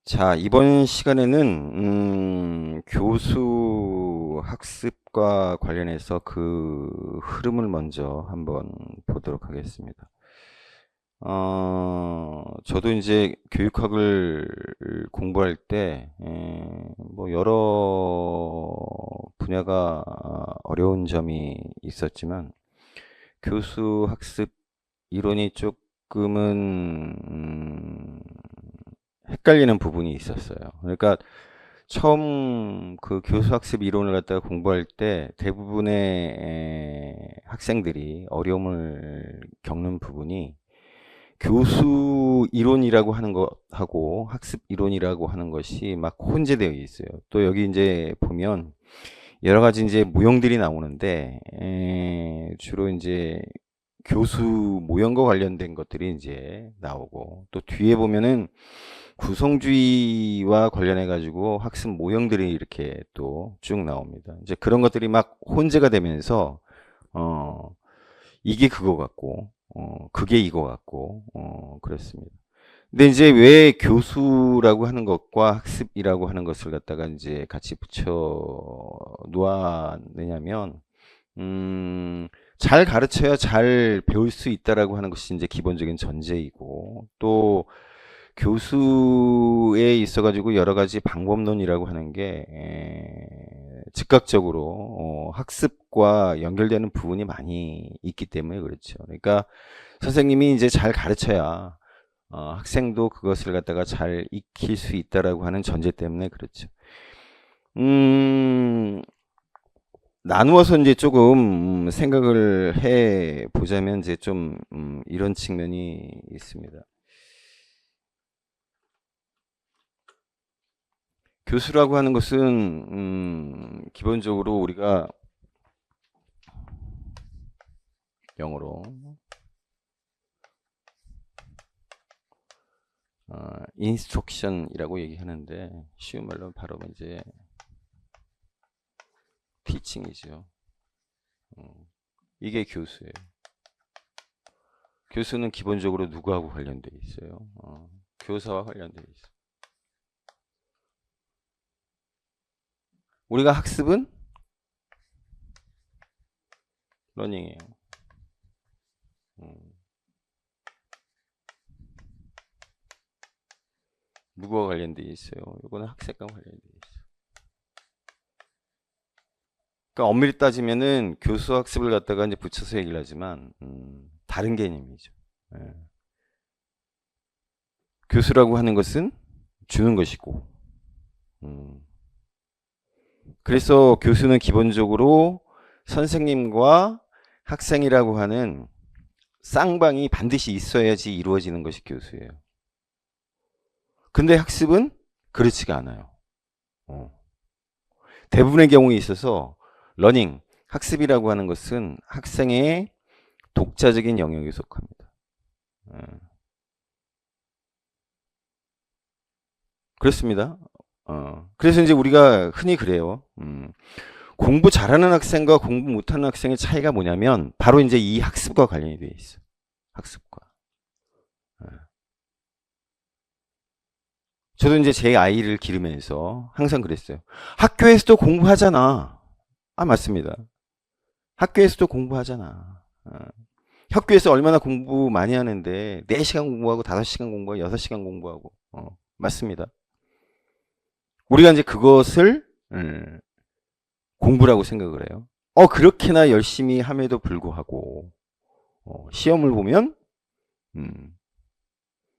자, 이번 시간에는 교수 학습과 관련해서 그 흐름을 먼저 한번 보도록 하겠습니다. 저도 이제 교육학을 공부할 때, 뭐 여러 분야가 어려운 점이 있었지만, 교수 학습 이론이 조금은, 헷갈리는 부분이 있었어요. 그러니까 처음 그 교수학습 이론을 갖다가 공부할 때 대부분의 학생들이 어려움을 겪는 부분이 교수 이론이라고 하는 것하고 학습 이론이라고 하는 것이 막 혼재되어 있어요. 또 여기 이제 보면 여러 가지 이제 모형들이 나오는데 주로 이제 교수 모형과 관련된 것들이 이제 나오고, 또 뒤에 보면은 구성주의와 관련해 가지고 학습 모형들이 이렇게 또 쭉 나옵니다. 이제 그런 것들이 막 혼재가 되면서 이게 그거 같고 그게 이거 같고 그렇습니다. 근데 이제 왜 교수라고 하는 것과 학습이라고 하는 것을 갖다가 이제 같이 붙여 놓았느냐면, 잘 가르쳐야 잘 배울 수 있다라고 하는 것이 이제 기본적인 전제이고, 또 교수에 있어가지고 여러 가지 방법론이라고 하는 게 즉각적으로 학습과 연결되는 부분이 많이 있기 때문에 그렇죠. 그러니까 선생님이 이제 잘 가르쳐야 학생도 그것을 갖다가 잘 익힐 수 있다라고 하는 전제 때문에 그렇죠. 나누어서 이제 조금 생각을 해 보자면 이제 좀 이런 측면이 있습니다. 교수라고 하는 것은 기본적으로 우리가 영어로 인스트럭션이라고 얘기하는데, 쉬운 말로 바로 이제 티칭이죠. 이게 교수예요. 교수는 기본적으로 누구하고 관련돼 있어요? 교사와 관련돼 있어요. 우리가 학습은 러닝이에요. 누구와 관련돼 있어요? 이거는 학생과 관련돼 있어요. 그러니까 엄밀히 따지면은 교수 학습을 갖다가 이제 붙여서 얘기를 하지만 다른 개념이죠. 예. 교수라고 하는 것은 주는 것이고, 그래서 교수는 기본적으로 선생님과 학생이라고 하는 쌍방이 반드시 있어야지 이루어지는 것이 교수예요. 근데 학습은 그렇지가 않아요. 대부분의 경우에 있어서 러닝, 학습이라고 하는 것은 학생의 독자적인 영역에 속합니다. 그렇습니다. 그래서 이제 우리가 흔히 그래요. 공부 잘하는 학생과 공부 못하는 학생의 차이가 뭐냐면 바로 이제 이 학습과 관련이 되어 있어. 학습과. 저도 이제 제 아이를 기르면서 항상 그랬어요. 학교에서도 공부하잖아. 맞습니다. 학교에서도 공부하잖아. 학교에서 얼마나 공부 많이 하는데 4시간 공부하고 5시간 공부하고 6시간 공부하고 맞습니다. 우리가 이제 그것을 공부라고 생각을 해요. 그렇게나 열심히 함에도 불구하고 시험을 보면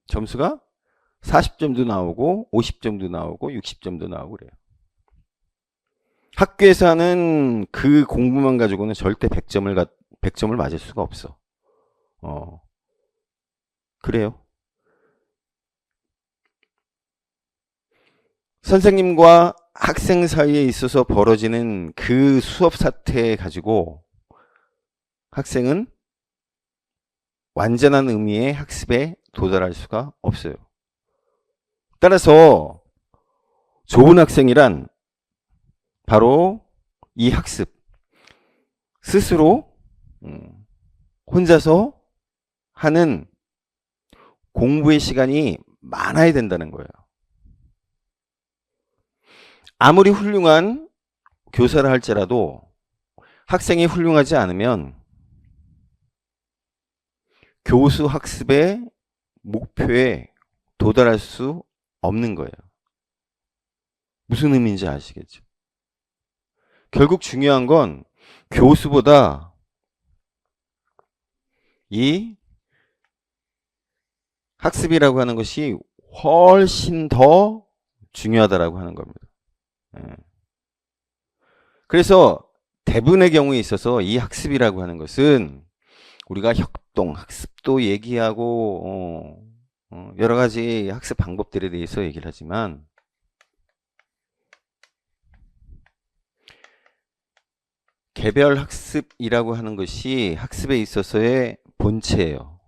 점수가 40점도 나오고 50점도 나오고 60점도 나오고 그래요. 학교에서 하는 그 공부만 가지고는 절대 100점을 맞을 수가 없어. 그래요. 선생님과 학생 사이에 있어서 벌어지는 그 수업 사태 가지고 학생은 완전한 의미의 학습에 도달할 수가 없어요. 따라서 좋은 학생이란 바로 이 학습, 스스로 혼자서 하는 공부의 시간이 많아야 된다는 거예요. 아무리 훌륭한 교사를 할지라도 학생이 훌륭하지 않으면 교수 학습의 목표에 도달할 수 없는 거예요. 무슨 의미인지 아시겠죠? 결국 중요한 건 교수보다 이 학습이라고 하는 것이 훨씬 더 중요하다라고 하는 겁니다. 그래서 대부분의 경우에 있어서 이 학습이라고 하는 것은 우리가 협동, 학습도 얘기하고 여러 가지 학습 방법들에 대해서 얘기를 하지만 개별 학습이라고 하는 것이 학습에 있어서의 본체예요.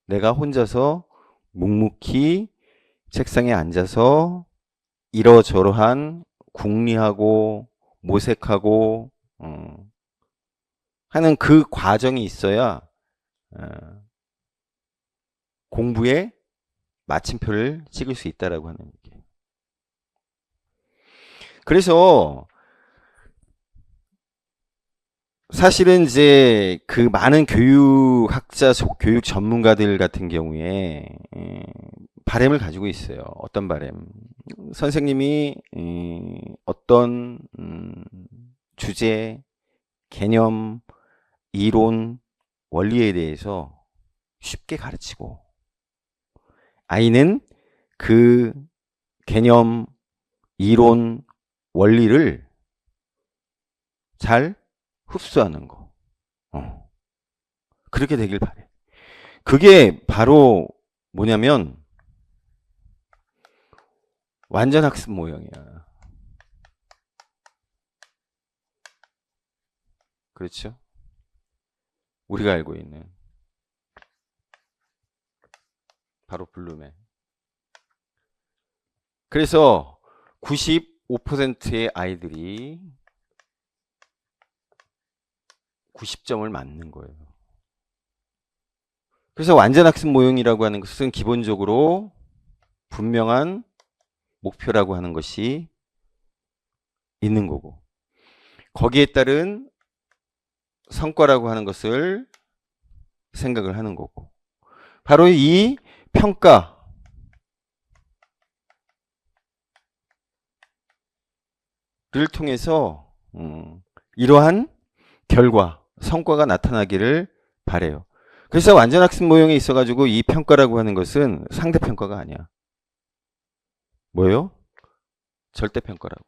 내가 혼자서 묵묵히 책상에 앉아서 이러저러한 궁리하고 모색하고 하는 그 과정이 있어야 공부에 마침표를 찍을 수 있다라고 하는 얘기예요. 그래서 사실은 이제 그 많은 교육학자, 교육 전문가들 같은 경우에 바램을 가지고 있어요. 어떤 바램? 선생님이 어떤 주제, 개념, 이론, 원리에 대해서 쉽게 가르치고 아이는 그 개념, 이론, 원리를 잘 흡수하는 거. 그렇게 되길 바래. 그게 바로 뭐냐면 완전 학습 모형이야. 그렇죠? 우리가 알고 있는 바로 블룸의. 그래서 95%의 아이들이 90점을 맞는 거예요. 그래서 완전 학습 모형이라고 하는 것은 기본적으로 분명한 목표라고 하는 것이 있는 거고 거기에 따른 성과라고 하는 것을 생각을 하는 거고 바로 이 평가를 통해서 이러한 결과, 성과가 나타나기를 바래요. 그래서 완전 학습 모형에 있어가지고 이 평가라고 하는 것은 상대평가가 아니야. 뭐예요? 절대평가라고.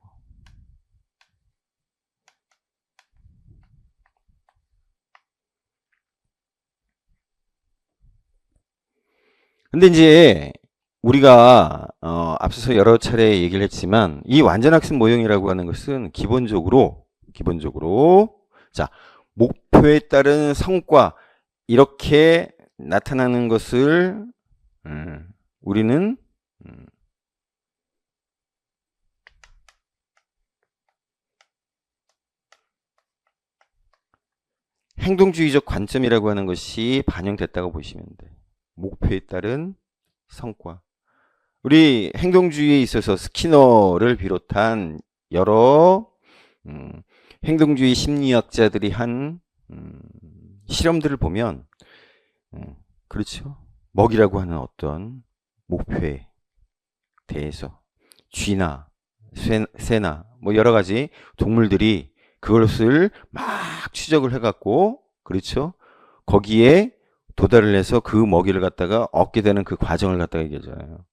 근데 이제 우리가 앞서서 여러 차례 얘기를 했지만 이 완전 학습 모형이라고 하는 것은 기본적으로 자, 목표에 따른 성과 이렇게 나타나는 것을 우리는 행동주의적 관점이라고 하는 것이 반영됐다고 보시면 돼요. 목표에 따른 성과. 우리 행동주의에 있어서 스키너를 비롯한 여러 행동주의 심리학자들이 한 실험들을 보면 그렇죠. 먹이라고 하는 어떤 목표에 대해서 쥐나 새나 뭐 여러 가지 동물들이 그것을 막 추적을 해갖고 그렇죠. 거기에 도달을 해서 그 먹이를 갖다가 얻게 되는 그 과정을 갖다가 얘기하잖아요.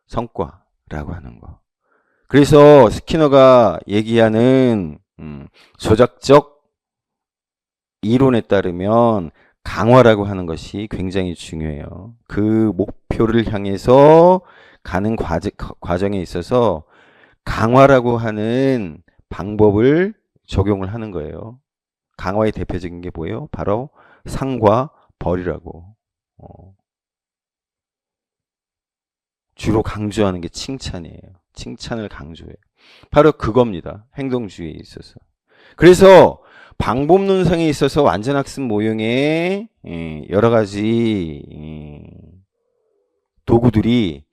성과라고 하는 거. 그래서 스키너가 얘기하는 조작적 이론에 따르면 강화라고 하는 것이 굉장히 중요해요. 그 목표를 향해서 가는 과정에 있어서 강화라고 하는 방법을 적용을 하는 거예요. 강화의 대표적인 게 뭐예요? 바로 상과 벌이라고. 주로 강조하는 게 칭찬이에요. 칭찬을 강조해요. 바로 그겁니다. 행동주의에 있어서. 그래서 방법론상에 있어서 완전 학습 모형의 여러 가지 도구들이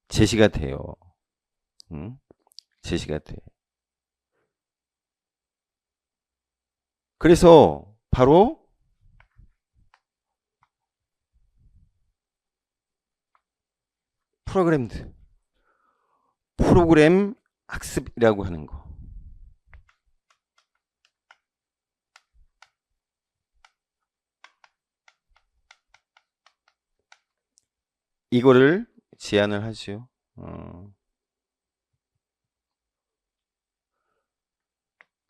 제시가 돼요. 제시가 돼. 그래서 바로 프로그램 학습이라고 하는 거. 이거를 제안을 하죠.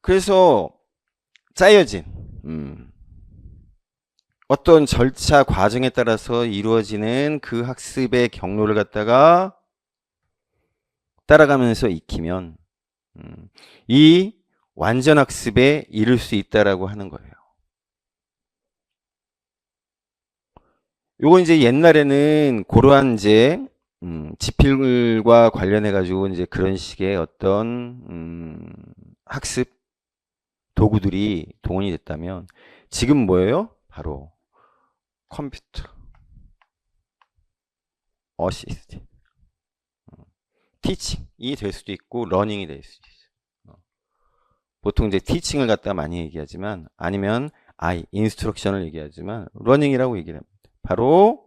그래서 짜여진 어떤 절차 과정에 따라서 이루어지는 그 학습의 경로를 갖다가 따라가면서 익히면 이 완전 학습에 이를 수 있다라고 하는 거예요. 요거 이제 옛날에는 그러한 이제 지필과 관련해 가지고 이제 그런 식의 어떤 학습 도구들이 동원이 됐다면 지금 뭐예요? 바로 컴퓨터 어시스트 티칭이 될 수도 있고 러닝이 될 수도 있어요. 보통 이제 티칭을 갖다 많이 얘기하지만 아니면 인스트럭션을 얘기하지만 러닝이라고 얘기를 합니다. 바로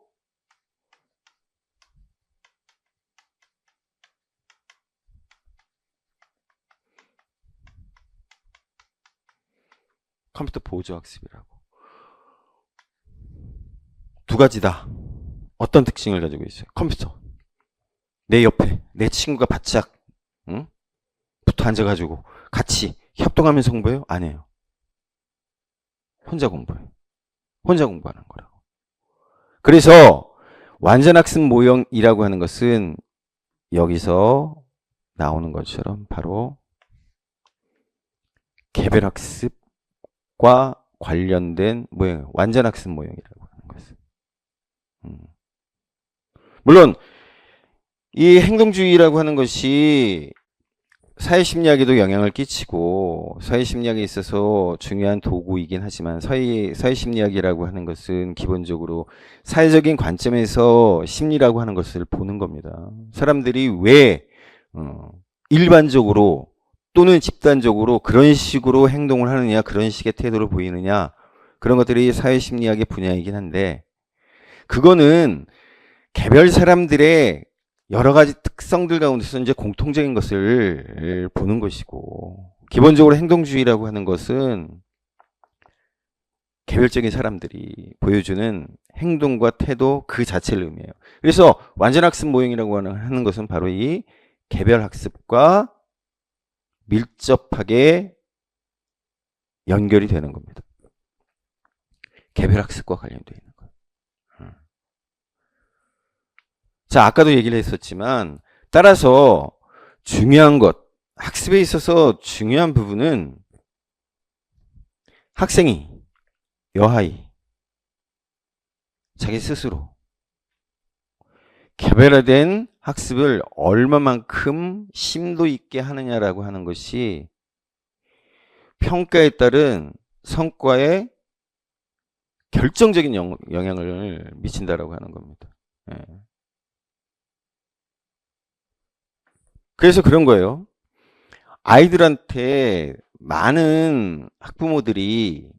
컴퓨터 보조 학습이라고. 두 가지다. 어떤 특징을 가지고 있어요? 컴퓨터. 내 옆에 내 친구가 바짝 붙어 앉아가지고 같이 협동하면서 공부해요? 안 해요. 혼자 공부해요. 혼자 공부하는 거라고. 그래서 완전학습 모형이라고 하는 것은 여기서 나오는 것처럼 바로 개별학습과 관련된 모형, 완전학습 모형이라고 하는 것은. 물론 이 행동주의라고 하는 것이 사회심리학에도 영향을 끼치고 사회심리학에 있어서 중요한 도구이긴 하지만 사회심리학이라고 하는 것은 기본적으로 사회적인 관점에서 심리라고 하는 것을 보는 겁니다. 사람들이 왜 일반적으로 또는 집단적으로 그런 식으로 행동을 하느냐, 그런 식의 태도를 보이느냐, 그런 것들이 사회심리학의 분야이긴 한데 그거는 개별 사람들의 여러 가지 특성들 가운데서 이제 공통적인 것을 보는 것이고, 기본적으로 행동주의라고 하는 것은 개별적인 사람들이 보여주는 행동과 태도 그 자체를 의미해요. 그래서 완전학습 모형이라고 하는 것은 바로 이 개별학습과 밀접하게 연결이 되는 겁니다. 개별학습과 관련되어 있는 거예요. 자, 아까도 얘기를 했었지만 따라서 중요한 것, 학습에 있어서 중요한 부분은 학생이, 여하이, 자기 스스로 개별화된 학습을 얼마만큼 심도 있게 하느냐라고 하는 것이 평가에 따른 성과에 결정적인 영향을 미친다라고 하는 겁니다. 예. 그래서 그런 거예요. 아이들한테 많은 학부모들이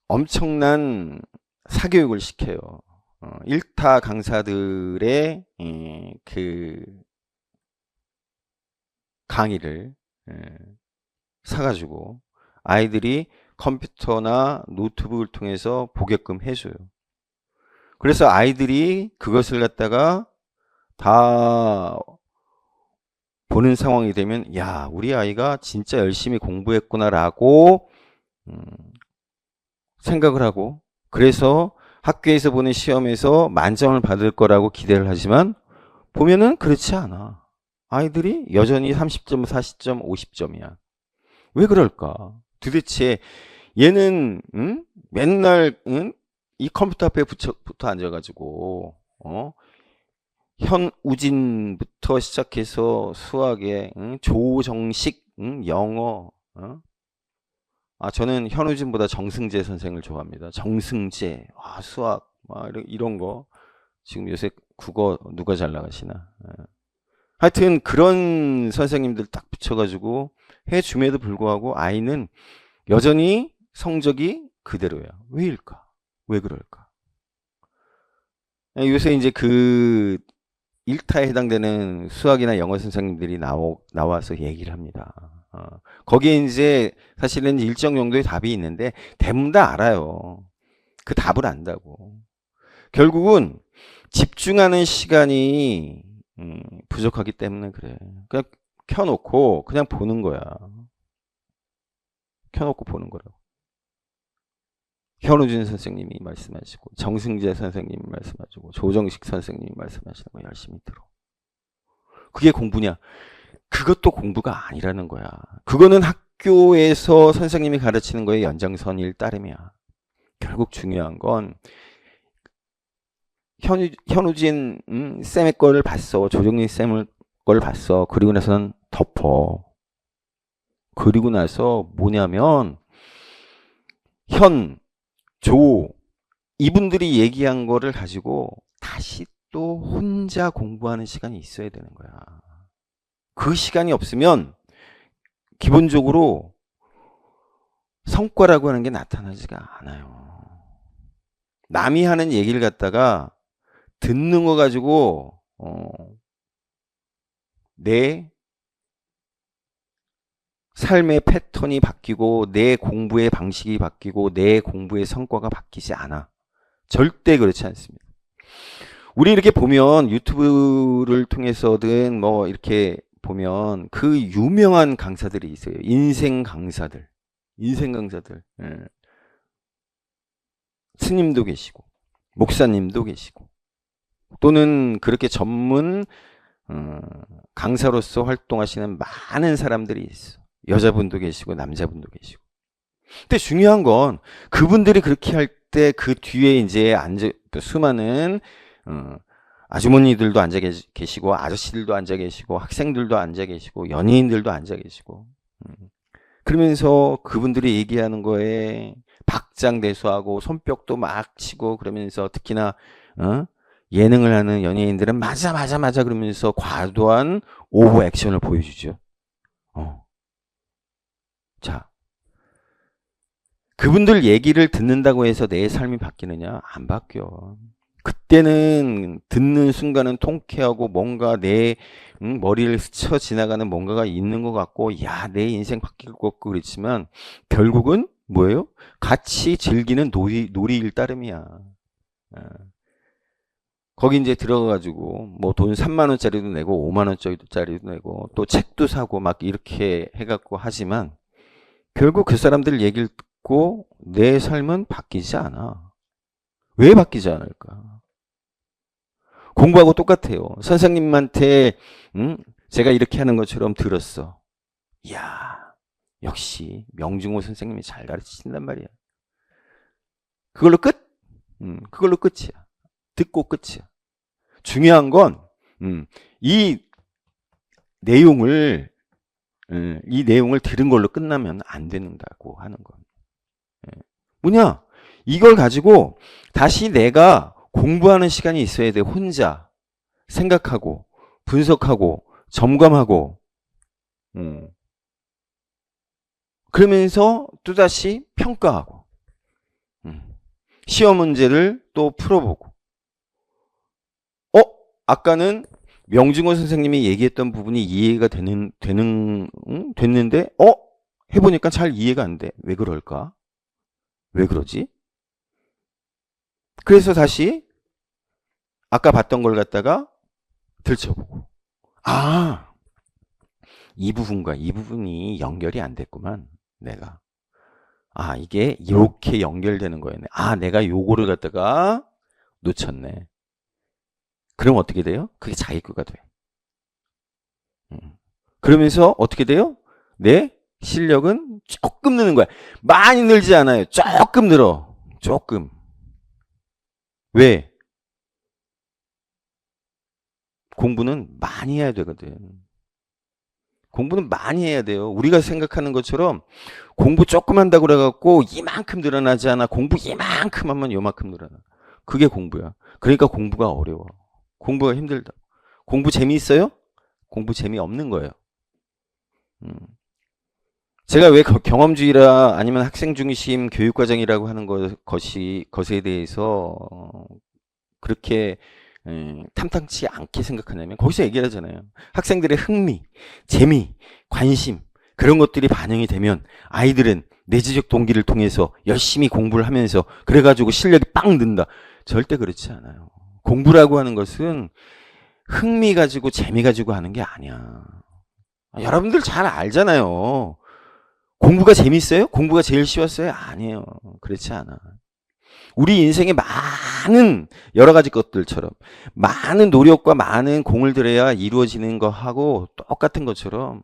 엄청난 사교육을 시켜요. 일타 강사들의 그 강의를 사가지고 아이들이 컴퓨터나 노트북을 통해서 보게끔 해줘요. 그래서 아이들이 그것을 갖다가 다 보는 상황이 되면 야, 우리 아이가 진짜 열심히 공부했구나라고 생각을 하고, 그래서 학교에서 보는 시험에서 만점을 받을 거라고 기대를 하지만 보면은 그렇지 않아. 아이들이 여전히 30점, 40점, 50점이야. 왜 그럴까? 도대체 얘는 맨날 이 컴퓨터 앞에 붙어 앉아가지고 현우진부터 시작해서 수학에 조정식, 영어, 저는 현우진보다 정승재 선생을 좋아합니다. 정승재, 수학, 이런 거. 지금 요새 국어 누가 잘 나가시나? 하여튼 그런 선생님들 딱 붙여가지고 해줌에도 불구하고 아이는 여전히 성적이 그대로야. 왜일까? 왜 그럴까? 요새 이제 그 일타에 해당되는 수학이나 영어 선생님들이 나와서 얘기를 합니다. 거기에 이제 사실은 일정 정도의 답이 있는데 대부분 다 알아요. 그 답을 안다고. 결국은 집중하는 시간이 부족하기 때문에 그래. 그냥 켜놓고 그냥 보는 거야. 켜놓고 보는 거라고. 현우진 선생님이 말씀하시고 정승재 선생님이 말씀하시고 조정식 선생님이 말씀하시는 거 열심히 들어. 그게 공부냐? 그것도 공부가 아니라는 거야. 그거는 학교에서 선생님이 가르치는 거의 연장선일 따름이야. 결국 중요한 건 현우진 쌤의 거를 봤어. 조정식 쌤의 걸 봤어. 그리고 나서는 덮어. 그리고 나서 뭐냐면 조 이분들이 얘기한 거를 가지고 다시 또 혼자 공부하는 시간이 있어야 되는 거야. 그 시간이 없으면 기본적으로 성과라고 하는 게 나타나지가 않아요. 남이 하는 얘기를 갖다가 듣는 거 가지고 내 삶의 패턴이 바뀌고 내 공부의 방식이 바뀌고 내 공부의 성과가 바뀌지 않아. 절대 그렇지 않습니다. 우리 이렇게 보면 유튜브를 통해서든 뭐 이렇게 보면 그 유명한 강사들이 있어요. 인생 강사들. 예. 스님도 계시고 목사님도 계시고 또는 그렇게 전문 강사로서 활동하시는 많은 사람들이 있어. 여자분도 계시고 남자분도 계시고. 근데 중요한 건 그분들이 그렇게 할 때 그 뒤에 이제 수많은 아주머니들도 앉아 계시고 아저씨들도 앉아 계시고 학생들도 앉아 계시고 연예인들도 앉아 계시고 그러면서 그분들이 얘기하는 거에 박장대소하고 손뼉도 막 치고 그러면서 특히나 예능을 하는 연예인들은 맞아 그러면서 과도한 오버 액션을 보여주죠. 자, 그분들 얘기를 듣는다고 해서 내 삶이 바뀌느냐? 안 바뀌어. 그때는 듣는 순간은 통쾌하고 뭔가 내 머리를 스쳐 지나가는 뭔가가 있는 것 같고 야, 내 인생 바뀔 것 같고 그렇지만 결국은 뭐예요? 같이 즐기는 놀이일 따름이야. 거기 이제 들어가가지고 뭐 돈 3만 원짜리도 내고 5만 원짜리도 내고 또 책도 사고 막 이렇게 해갖고 하지만 결국 그 사람들 얘기를 듣고 내 삶은 바뀌지 않아. 왜 바뀌지 않을까? 공부하고 똑같아요. 선생님한테 제가 이렇게 하는 것처럼 들었어. 이야, 역시 명중호 선생님이 잘 가르치신단 말이야. 그걸로 끝? 그걸로 끝이야. 듣고 끝이야. 중요한 건 이 내용을 들은 걸로 끝나면 안 된다고 하는 거. 뭐냐? 이걸 가지고 다시 내가 공부하는 시간이 있어야 돼. 혼자 생각하고 분석하고 점검하고 그러면서 또다시 평가하고 시험 문제를 또 풀어보고 아까는 명중호 선생님이 얘기했던 부분이 이해가 됐는데 해보니까 잘 이해가 안 돼. 왜 그럴까? 왜 그러지? 그래서 다시 아까 봤던 걸 갖다가 들춰보고 이 부분과 이 부분이 연결이 안 됐구만. 내가 이게 이렇게 연결되는 거였네. 내가 요거를 갖다가 놓쳤네. 그럼 어떻게 돼요? 그게 자기 거가 돼. 그러면서 어떻게 돼요? 내 실력은 조금 느는 거야. 많이 늘지 않아요. 조금 늘어. 조금. 왜? 공부는 많이 해야 되거든. 공부는 많이 해야 돼요. 우리가 생각하는 것처럼 공부 조금 한다고 그래갖고 이만큼 늘어나지 않아. 공부 이만큼 하면 요만큼 늘어나. 그게 공부야. 그러니까 공부가 어려워. 공부가 힘들다. 공부 재미있어요? 공부 재미없는 거예요. 음. 제가 왜 경험주의라 아니면 학생 중심 교육과정이라고 하는 것에 대해서 그렇게 탐탁치 않게 생각하냐면 거기서 얘기를 하잖아요. 학생들의 흥미, 재미, 관심 그런 것들이 반영이 되면 아이들은 내재적 동기를 통해서 열심히 공부를 하면서 그래가지고 실력이 빵 는다. 절대 그렇지 않아요. 공부라고 하는 것은 흥미 가지고 재미 가지고 하는 게 아니야. 여러분들 잘 알잖아요. 공부가 재밌어요? 공부가 제일 쉬웠어요? 아니에요. 그렇지 않아. 우리 인생에 많은 여러 가지 것들처럼 많은 노력과 많은 공을 들여야 이루어지는 거하고 똑같은 것처럼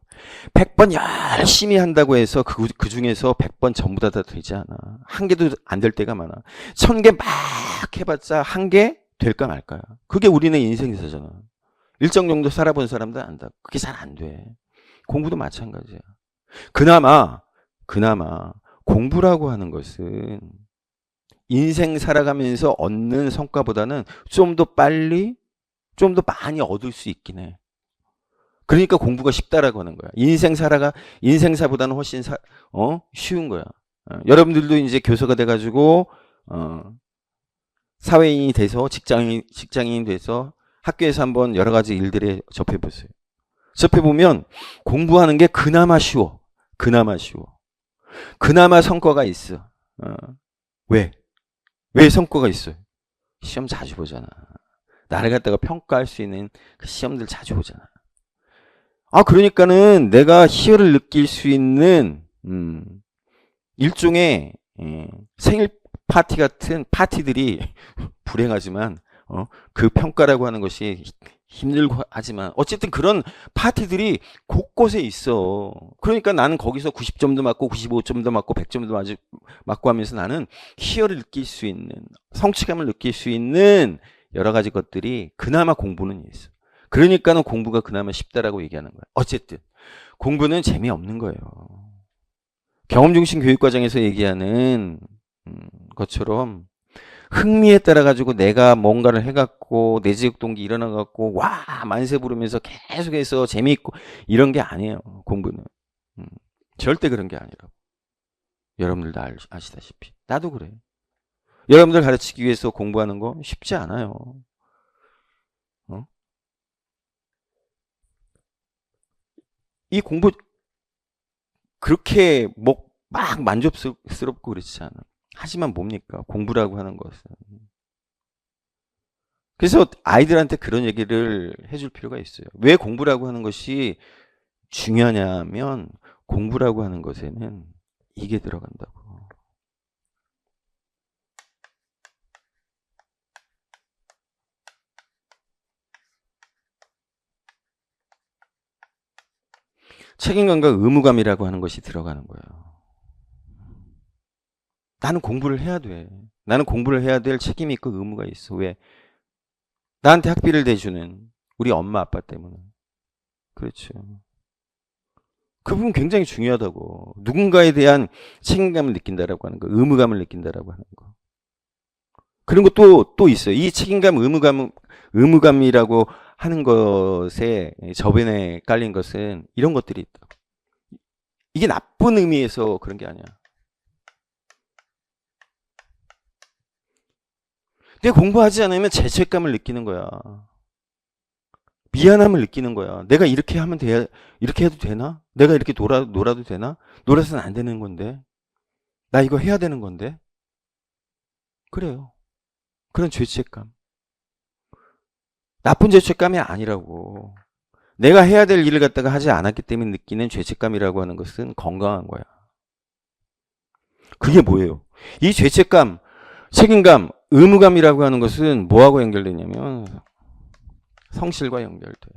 100번 열심히 한다고 해서 그 중에서 100번 전부 다 되지 않아. 한 개도 안 될 때가 많아. 1000개 막 해봤자 한 개 될까 말까야. 그게 우리는 인생에서잖아. 일정 정도 살아본 사람들 안다. 그게 잘 안 돼. 공부도 마찬가지야. 그나마 공부라고 하는 것은 인생 살아가면서 얻는 성과보다는 좀 더 빨리, 좀 더 많이 얻을 수 있긴 해. 그러니까 공부가 쉽다라고 하는 거야. 인생사보다는 훨씬 쉬운 거야. 여러분들도 이제 교사가 돼가지고, 사회인이 돼서, 직장인이 돼서 학교에서 한번 여러 가지 일들에 접해보세요. 접해보면 공부하는 게 그나마 쉬워. 그나마 성과가 있어. 왜? 왜 성과가 있어요? 시험 자주 보잖아. 나를 갖다가 평가할 수 있는 그 시험들 자주 보잖아. 그러니까는 내가 희열을 느낄 수 있는 일종의 생일 파티 같은 파티들이 불행하지만 그 평가라고 하는 것이 힘들고 하지만 어쨌든 그런 파티들이 곳곳에 있어. 그러니까 나는 거기서 90점도 맞고 95점도 맞고 100점도 맞고 하면서 나는 희열을 느낄 수 있는 성취감을 느낄 수 있는 여러 가지 것들이 그나마 공부는 있어. 그러니까는 공부가 그나마 쉽다라고 얘기하는 거야. 어쨌든 공부는 재미없는 거예요. 경험 중심 교육 과정에서 얘기하는 것처럼 흥미에 따라 가지고 내가 뭔가를 해갖고 내재적 동기 일어나갖고 와 만세 부르면서 계속해서 재미있고 이런 게 아니에요. 공부는 절대 그런 게 아니라고. 여러분들도 아시다시피 나도 그래. 여러분들 가르치기 위해서 공부하는 거 쉽지 않아요. 이 공부 그렇게 막 만족스럽고 그렇지 않아. 하지만 뭡니까? 공부라고 하는 것은. 그래서 아이들한테 그런 얘기를 해줄 필요가 있어요. 왜 공부라고 하는 것이 중요하냐면 공부라고 하는 것에는 이게 들어간다고. 책임감과 의무감이라고 하는 것이 들어가는 거예요. 나는 공부를 해야 돼. 나는 공부를 해야 될 책임이 있고 의무가 있어. 왜? 나한테 학비를 대주는 우리 엄마 아빠 때문에. 그렇죠. 그 부분 굉장히 중요하다고. 누군가에 대한 책임감을 느낀다라고 하는 거, 의무감을 느낀다라고 하는 거. 그런 것도 또 있어요. 이 책임감, 의무감이라고 하는 것에 저변에 깔린 것은 이런 것들이 있다. 이게 나쁜 의미에서 그런 게 아니야. 내가 공부하지 않으면 죄책감을 느끼는 거야. 미안함을 느끼는 거야. 내가 이렇게 하면 이렇게 해도 되나? 내가 이렇게 놀아도 되나? 놀아서는 안 되는 건데. 나 이거 해야 되는 건데. 그래요. 그런 죄책감. 나쁜 죄책감이 아니라고. 내가 해야 될 일을 갖다가 하지 않았기 때문에 느끼는 죄책감이라고 하는 것은 건강한 거야. 그게 뭐예요? 이 죄책감, 책임감, 의무감이라고 하는 것은 뭐하고 연결되냐면 성실과 연결돼.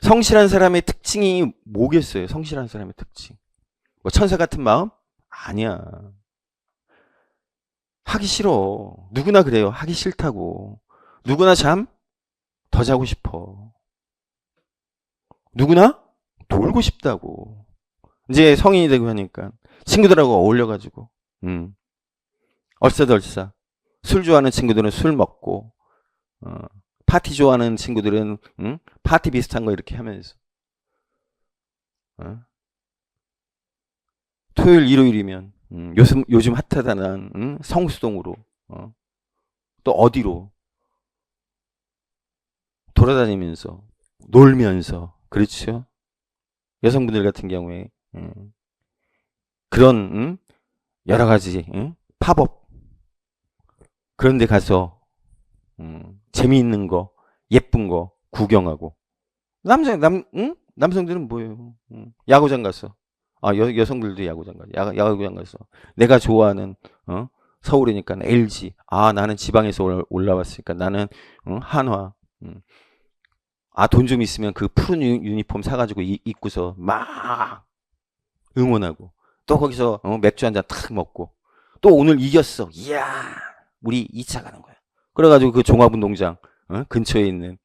성실한 사람의 특징이 뭐겠어요? 성실한 사람의 특징. 뭐 천사 같은 마음? 아니야. 하기 싫어. 누구나 그래요. 하기 싫다고. 누구나 더 자고 싶어. 누구나 놀고 싶다고. 이제 성인이 되고 하니까 친구들하고 어울려가지고 얼싸덜싸 술 좋아하는 친구들은 술 먹고 파티 좋아하는 친구들은 응? 파티 비슷한 거 이렇게 하면서 어? 토요일 일요일이면 요즘 핫하다는 응? 성수동으로 또 어디로 돌아다니면서 놀면서 그렇죠. 여성분들 같은 경우에 그런 여러 가지 팝업 그런 데 가서 재미있는 거 예쁜 거 구경하고 남성들은 뭐예요? 야구장 가서 여성들도 야구장 가서 야구장 가서 내가 좋아하는 서울이니까 LG 나는 지방에서 올라왔으니까 나는 한화 돈 좀 있으면 그 푸른 유니폼 사가지고 입고서 막 응원하고 또 거기서 맥주 한 잔 탁 먹고 또 오늘 이겼어. 이야 우리 2차 가는 거야. 그래가지고 그 종합운동장 근처에 있는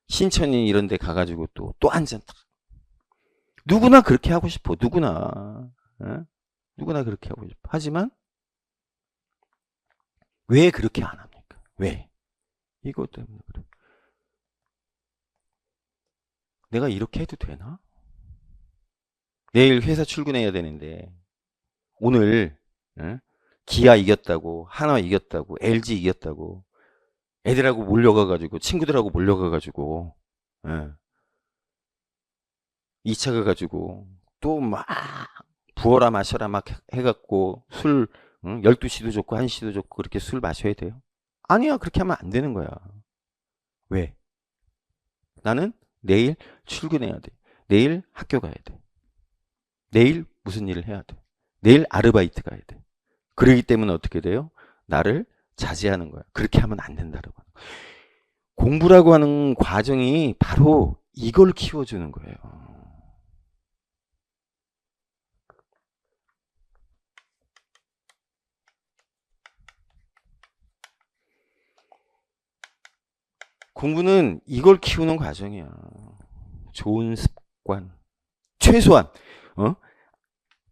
신천이 이런 데 가가지고 또 한 잔 탁. 누구나 그렇게 하고 싶어. 누구나 그렇게 하고 싶어. 하지만 왜 그렇게 안 합니까? 왜? 이것 때문에 그래. 내가 이렇게 해도 되나? 내일 회사 출근해야 되는데 오늘 기아 이겼다고 한화 이겼다고 LG 이겼다고 애들하고 몰려가가지고 친구들하고 몰려가가지고 2차 가가지고 또 막 부어라 마셔라 막 해갖고 술 12시도 좋고 1시도 좋고 그렇게 술 마셔야 돼요? 아니야 그렇게 하면 안 되는 거야. 왜? 나는 내일 출근해야 돼. 내일 학교 가야 돼. 내일 무슨 일을 해야 돼. 내일 아르바이트 가야 돼. 그러기 때문에 어떻게 돼요? 나를 자제하는 거야. 그렇게 하면 안 된다라고. 공부라고 하는 과정이 바로 이걸 키워주는 거예요. 공부는 이걸 키우는 과정이야. 좋은 습관. 최소한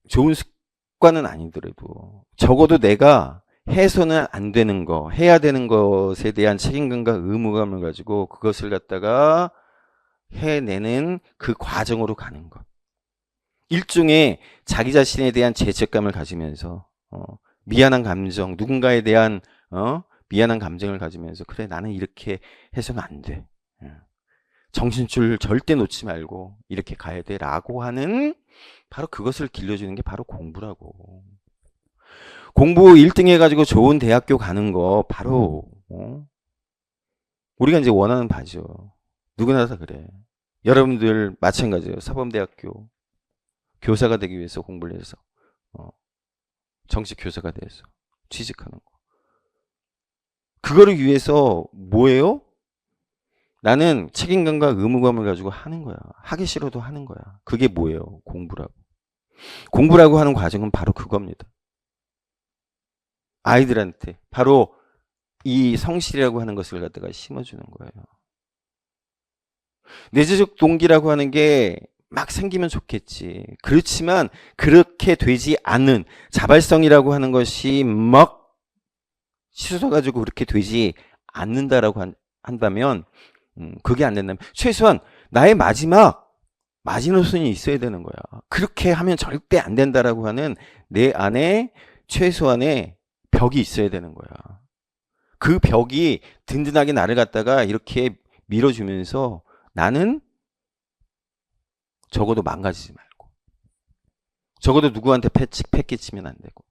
좋은 습관은 아니더라도 적어도 내가 해서는 안 되는 거, 해야 되는 것에 대한 책임감과 의무감을 가지고 그것을 갖다가 해내는 그 과정으로 가는 것. 일종의 자기 자신에 대한 죄책감을 가지면서 미안한 감정, 누군가에 대한 미안한 감정을 가지면서 그래 나는 이렇게 해서는 안 돼. 정신줄 절대 놓지 말고 이렇게 가야 돼 라고 하는 바로 그것을 길러주는 게 바로 공부라고. 공부 1등 해가지고 좋은 대학교 가는 거 바로 우리가 이제 원하는 바죠. 누구나 다 그래. 여러분들 마찬가지예요. 사범대학교 교사가 되기 위해서 공부를 해서 정식 교사가 돼서 취직하는 거. 그거를 위해서 뭐예요? 나는 책임감과 의무감을 가지고 하는 거야. 하기 싫어도 하는 거야. 그게 뭐예요? 공부라고. 공부라고 하는 과정은 바로 그겁니다. 아이들한테 바로 이 성실이라고 하는 것을 갖다가 심어주는 거예요. 내재적 동기라고 하는 게 막 생기면 좋겠지. 그렇지만 그렇게 되지 않는 자발성이라고 하는 것이 막 씻어가지고 그렇게 되지 않는다라고 한다면 그게 안 된다면 최소한 나의 마지노선이 있어야 되는 거야. 그렇게 하면 절대 안 된다라고 하는 내 안에 최소한의 벽이 있어야 되는 거야. 그 벽이 든든하게 나를 갖다가 이렇게 밀어주면서 나는 적어도 망가지지 말고 적어도 누구한테 패기치면 안 되고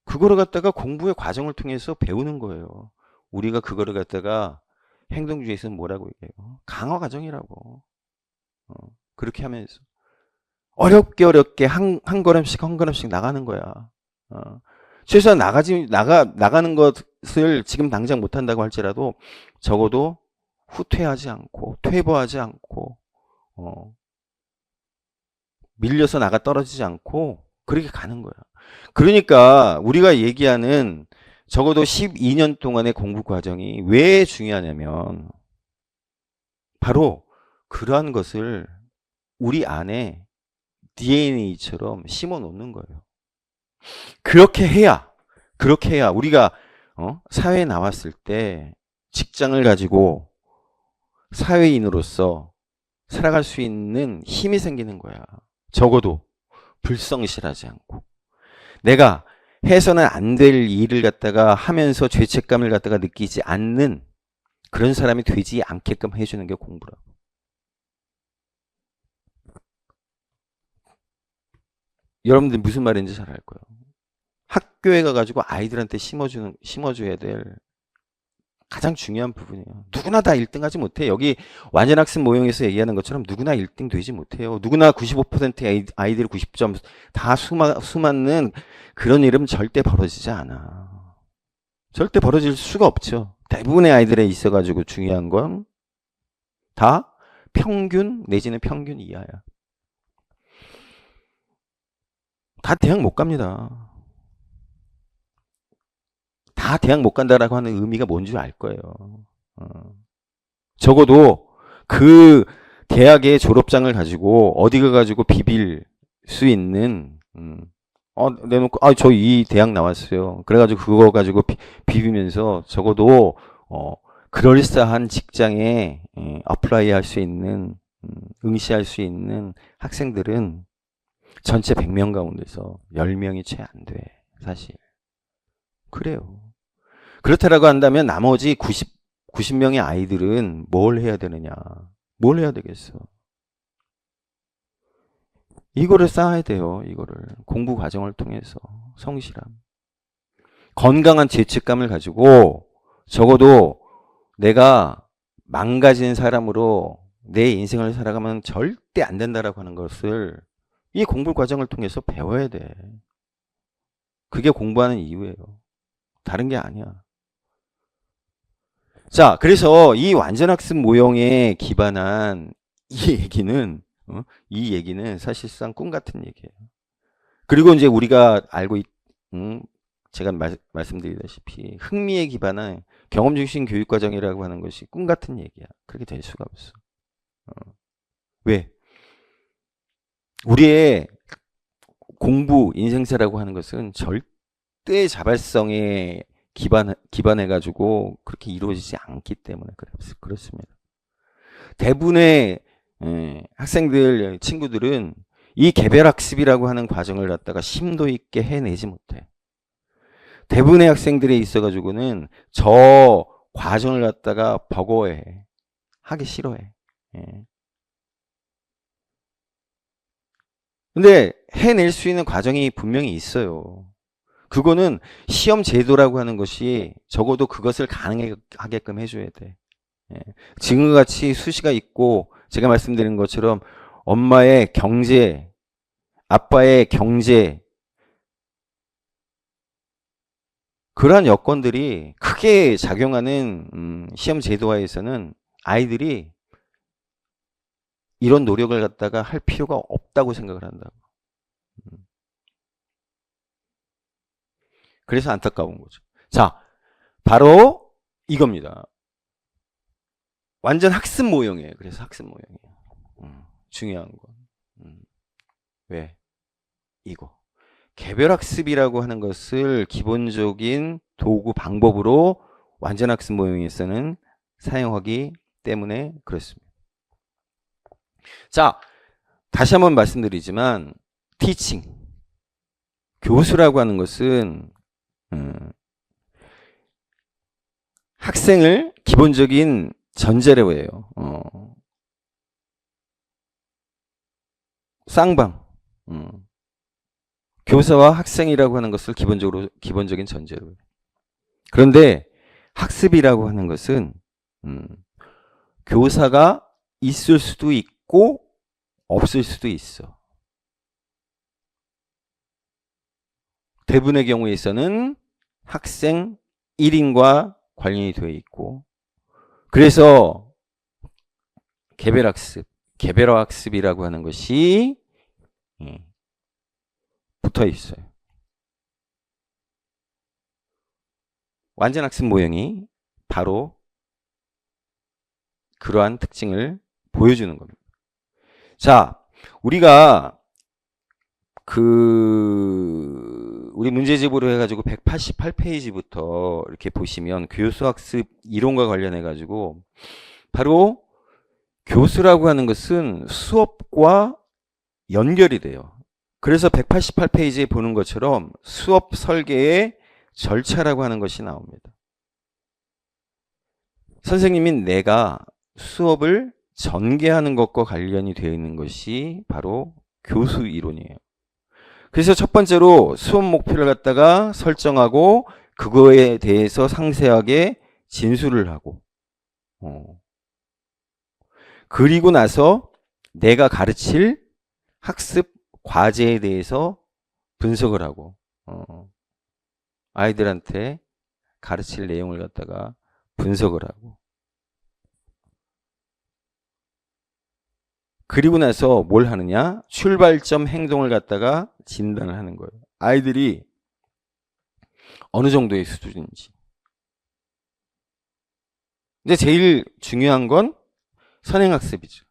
그거를 갖다가 공부의 과정을 통해서 배우는 거예요. 우리가 그거를 갖다가 행동주의에서는 뭐라고 얘기해요? 강화 과정이라고. 그렇게 하면서 어렵게 한 걸음씩 나가는 거야. 최소한 나가는 것을 지금 당장 못한다고 할지라도 적어도 후퇴하지 않고 퇴보하지 않고 밀려서 나가 떨어지지 않고 그렇게 가는 거야. 그러니까 우리가 얘기하는 적어도 12년 동안의 공부 과정이 왜 중요하냐면 바로 그러한 것을 우리 안에 DNA처럼 심어 놓는 거예요. 그렇게 해야 우리가 사회에 나왔을 때 직장을 가지고 사회인으로서 살아갈 수 있는 힘이 생기는 거야. 적어도 불성실하지 않고. 내가 해서는 안 될 일을 갖다가 하면서 죄책감을 갖다가 느끼지 않는 그런 사람이 되지 않게끔 해주는 게 공부라고. 여러분들 무슨 말인지 잘 알 거예요. 학교에 가가지고 아이들한테 심어줘야 될 가장 중요한 부분이에요. 누구나 다 1등 하지 못해. 여기 완전학습 모형에서 얘기하는 것처럼 누구나 1등 되지 못해요. 누구나 95%의 아이들이 90점 다 수맞는 그런 일은 절대 벌어지지 않아. 절대 벌어질 수가 없죠. 대부분의 아이들에 있어가지고 중요한 건 다 평균 내지는 평균 이하야. 다 대학 못 갑니다. 다 대학 못 간다라고 하는 의미가 뭔지 알 거예요. 적어도 그 대학의 졸업장을 가지고 어디 가가지고 비빌 수 있는 내놓고 저 이 대학 나왔어요. 그래가지고 그거 가지고 비비면서 적어도 그럴싸한 직장에 어플라이 할 수 있는 응시할 수 있는 학생들은 전체 100명 가운데서 10명이 채 안 돼. 사실. 그래요. 그렇다라고 한다면 나머지 90명의 아이들은 뭘 해야 되느냐. 뭘 해야 되겠어. 이거를 쌓아야 돼요. 이거를. 공부 과정을 통해서. 성실함. 건강한 죄책감을 가지고 적어도 내가 망가진 사람으로 내 인생을 살아가면 절대 안 된다라고 하는 것을 이 공부 과정을 통해서 배워야 돼. 그게 공부하는 이유예요. 다른 게 아니야. 자, 그래서 이 완전학습 모형에 기반한 이 얘기는 사실상 꿈 같은 얘기예요. 그리고 이제 우리가 알고 제가 말씀드리다시피 흥미에 기반한 경험 중심 교육 과정이라고 하는 것이 꿈 같은 얘기야. 그렇게 될 수가 없어. 왜? 우리의 공부, 인생사라고 하는 것은 절대 자발성에 기반해가지고 그렇게 이루어지지 않기 때문에 그렇습니다. 대부분의 학생들, 친구들은 이 개별학습이라고 하는 과정을 갖다가 심도 있게 해내지 못해. 대부분의 학생들에 있어가지고는 저 과정을 갖다가 버거워해. 하기 싫어해. 근데 해낼 수 있는 과정이 분명히 있어요. 그거는 시험 제도라고 하는 것이 적어도 그것을 가능하게끔 해줘야 돼. 지금과 같이 수시가 있고 제가 말씀드린 것처럼 엄마의 경제, 아빠의 경제 그러한 여건들이 크게 작용하는 시험 제도화에서는 아이들이 이런 노력을 갖다가 할 필요가 없다고 생각을 한다고. 그래서 안타까운 거죠. 자, 바로 이겁니다. 완전 학습 모형이에요. 그래서 학습 모형이에요. 중요한 건. 왜? 이거. 개별학습이라고 하는 것을 기본적인 도구 방법으로 완전 학습 모형에서는 사용하기 때문에 그렇습니다. 자, 다시 한번 말씀드리지만 티칭, 교수라고 하는 것은 학생을 기본적인 전제로 해요. 쌍방. 교사와 학생이라고 하는 것을 기본적인 전제로 해요. 그런데 학습이라고 하는 것은 교사가 있을 수도 있고 없을 수도 있어. 대부분의 경우에서는 학생 1인과 관련이 되어 있고 그래서 개별학습, 개별화학습이라고 하는 것이 붙어 있어요. 완전학습 모형이 바로 그러한 특징을 보여주는 겁니다. 자, 우리가 우리 문제집으로 해가지고 188페이지부터 이렇게 보시면 교수학습 이론과 관련해가지고 바로 교수라고 하는 것은 수업과 연결이 돼요. 그래서 188페이지에 보는 것처럼 수업 설계의 절차라고 하는 것이 나옵니다. 선생님인 내가 수업을 전개하는 것과 관련이 되어 있는 것이 바로 교수 이론이에요. 그래서 첫 번째로 수업 목표를 갖다가 설정하고 그거에 대해서 상세하게 진술을 하고 그리고 나서 내가 가르칠 학습 과제에 대해서 분석을 하고 아이들한테 가르칠 내용을 갖다가 분석을 하고 그리고 나서 뭘 하느냐? 출발점 행동을 갖다가 진단을 하는 거예요. 아이들이 어느 정도의 수준인지. 근데 제일 중요한 건 선행학습이죠.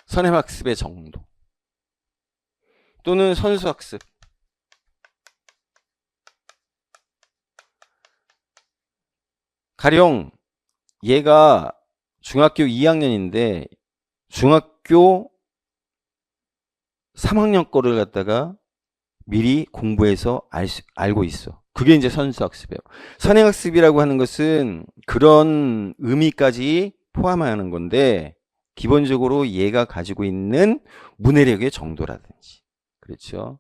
선행학습의 정도. 또는 선수학습. 가령 얘가 중학교 2학년인데 중학교 3학년 거를 갖다가 미리 공부해서 알고 있어. 그게 이제 선수학습이에요. 선행학습이라고 하는 것은 그런 의미까지 포함하는 건데 기본적으로 얘가 가지고 있는 문해력의 정도라든지 그렇죠.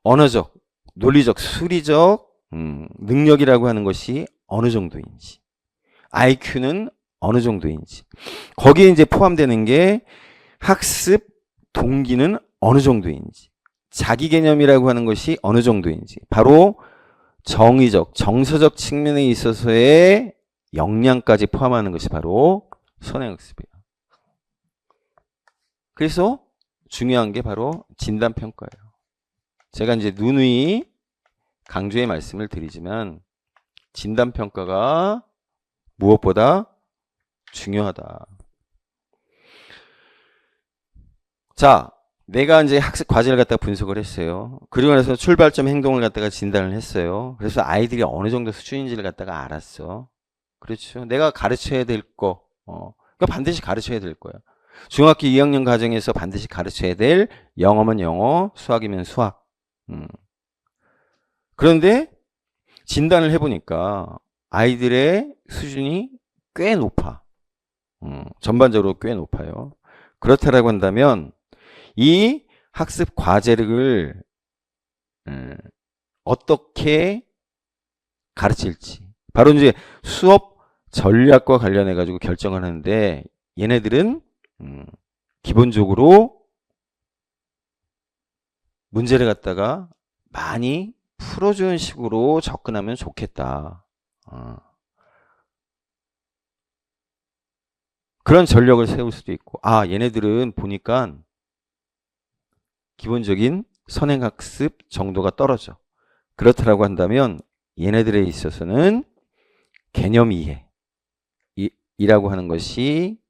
언어적, 논리적, 수리적 능력이라고 하는 것이 어느 정도인지 IQ는 어느 정도인지 거기에 이제 포함되는 게 학습 동기는 어느 정도인지 자기 개념이라고 하는 것이 어느 정도인지 바로 정의적, 정서적 측면에 있어서의 역량까지 포함하는 것이 바로 선행학습이에요. 그래서 중요한 게 바로 진단평가예요. 제가 이제 누누이 강조의 말씀을 드리지만 진단평가가 무엇보다 중요하다. 자, 내가 이제 학습 과제를 갖다가 분석을 했어요. 그리고 나서 출발점 행동을 갖다가 진단을 했어요. 그래서 아이들이 어느 정도 수준인지를 갖다가 알았어. 그렇죠. 내가 가르쳐야 될 거, 그러니까 반드시 가르쳐야 될 거야. 중학교 2학년 과정에서 반드시 가르쳐야 될 영어면 영어, 수학이면 수학. 그런데 진단을 해보니까 아이들의 수준이 꽤 높아. 전반적으로 꽤 높아요. 그렇다라고 한다면 이 학습 과제를 어떻게 가르칠지 바로 이제 수업 전략과 관련해 가지고 결정을 하는데 얘네들은 기본적으로 문제를 갖다가 많이 풀어주는 식으로 접근하면 좋겠다. 그런 전력을 세울 수도 있고 얘네들은 보니까 기본적인 선행학습 정도가 떨어져. 그렇다라고 한다면 얘네들에 있어서는 개념 이해라고 하는 것이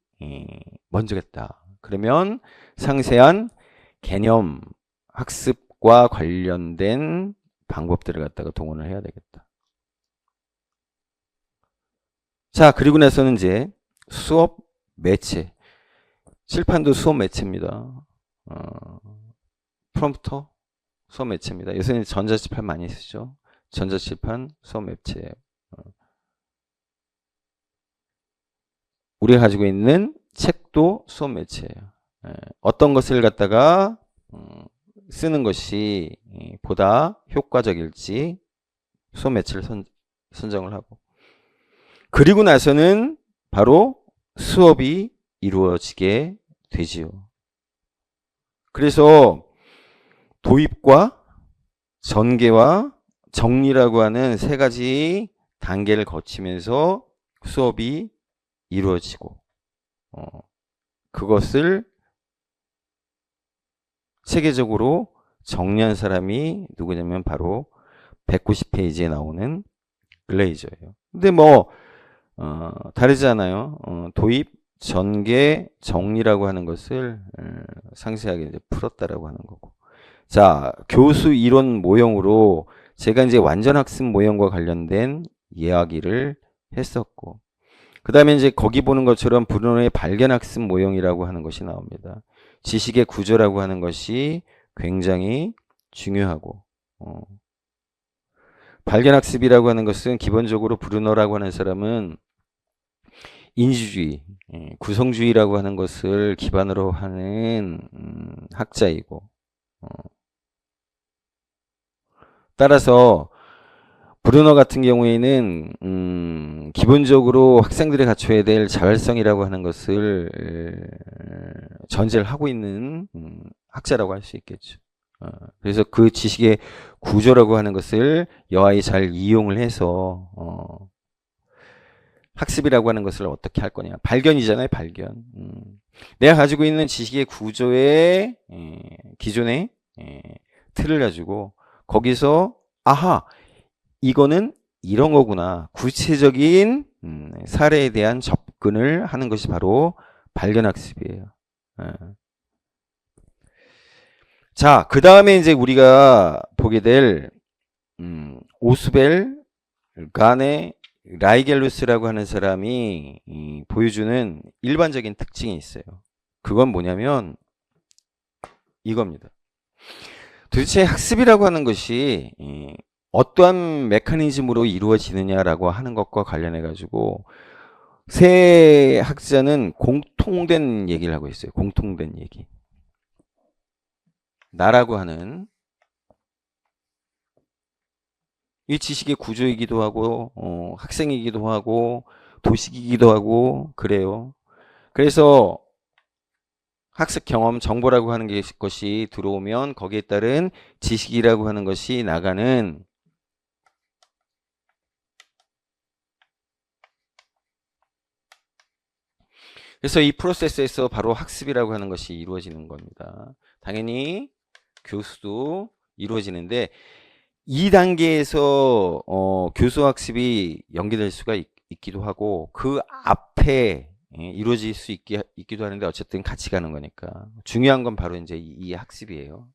먼저겠다. 그러면 상세한 개념 학습과 관련된 방법들을 갖다가 동원을 해야 되겠다. 자, 그리고 나서는 이제 수업 매체. 칠판도 수업 매체입니다. 프롬프터 수업 매체입니다. 요새는 전자칠판 많이 쓰죠. 전자칠판 수업 매체. 우리가 가지고 있는 책도 수업 매체예요. 어떤 것을 갖다가 쓰는 것이 보다 효과적일지 수업 매체를 선정을 하고 그리고 나서는 바로 수업이 이루어지게 되지요. 그래서 도입과 전개와 정리라고 하는 세 가지 단계를 거치면서 수업이 이루어지고 그것을 체계적으로 정리한 사람이 누구냐면 바로 190페이지에 나오는 글레이저예요. 근데 뭐 다르잖아요. 도입, 전개 정리라고 하는 것을 상세하게 이제 풀었다라고 하는 거고. 자, 교수 이론 모형으로 제가 이제 완전 학습 모형과 관련된 이야기를 했었고, 그 다음에 이제 거기 보는 것처럼 브루너의 발견 학습 모형이라고 하는 것이 나옵니다. 지식의 구조라고 하는 것이 굉장히 중요하고, 발견 학습이라고 하는 것은 기본적으로 브루너라고 하는 사람은 인지주의, 구성주의라고 하는 것을 기반으로 하는 학자이고, 따라서 브루너 같은 경우에는 기본적으로 학생들이 갖춰야 될 자율성이라고 하는 것을 전제를 하고 있는 학자라고 할 수 있겠죠. 그래서 그 지식의 구조라고 하는 것을 여하이 잘 이용을 해서 학습이라고 하는 것을 어떻게 할 거냐. 발견이잖아요, 발견. 내가 가지고 있는 지식의 구조의 기존의 틀을 가지고 거기서 아하, 이거는 이런 거구나. 구체적인 사례에 대한 접근을 하는 것이 바로 발견학습이에요. 자, 그 다음에 이제 우리가 보게 될 오스벨, 가네, 라이겔루스라고 하는 사람이 보여주는 일반적인 특징이 있어요. 그건 뭐냐면 이겁니다. 도대체 학습이라고 하는 것이 어떠한 메커니즘으로 이루어지느냐라고 하는 것과 관련해 가지고 세 학자는 공통된 얘기를 하고 있어요. 공통된 얘기. 나라고 하는 이 지식의 구조이기도 하고 학생이기도 하고 도식이기도 하고 그래요. 그래서 학습 경험 정보라고 하는 것이 들어오면 거기에 따른 지식이라고 하는 것이 나가는 그래서 이 프로세스에서 바로 학습이라고 하는 것이 이루어지는 겁니다. 당연히 교수도 이루어지는데 이 단계에서 교수 학습이 연계될 수가 있기도 하고 그 앞에 이루어질 수 있기도 하는데 어쨌든 같이 가는 거니까 중요한 건 바로 이제 이 학습이에요.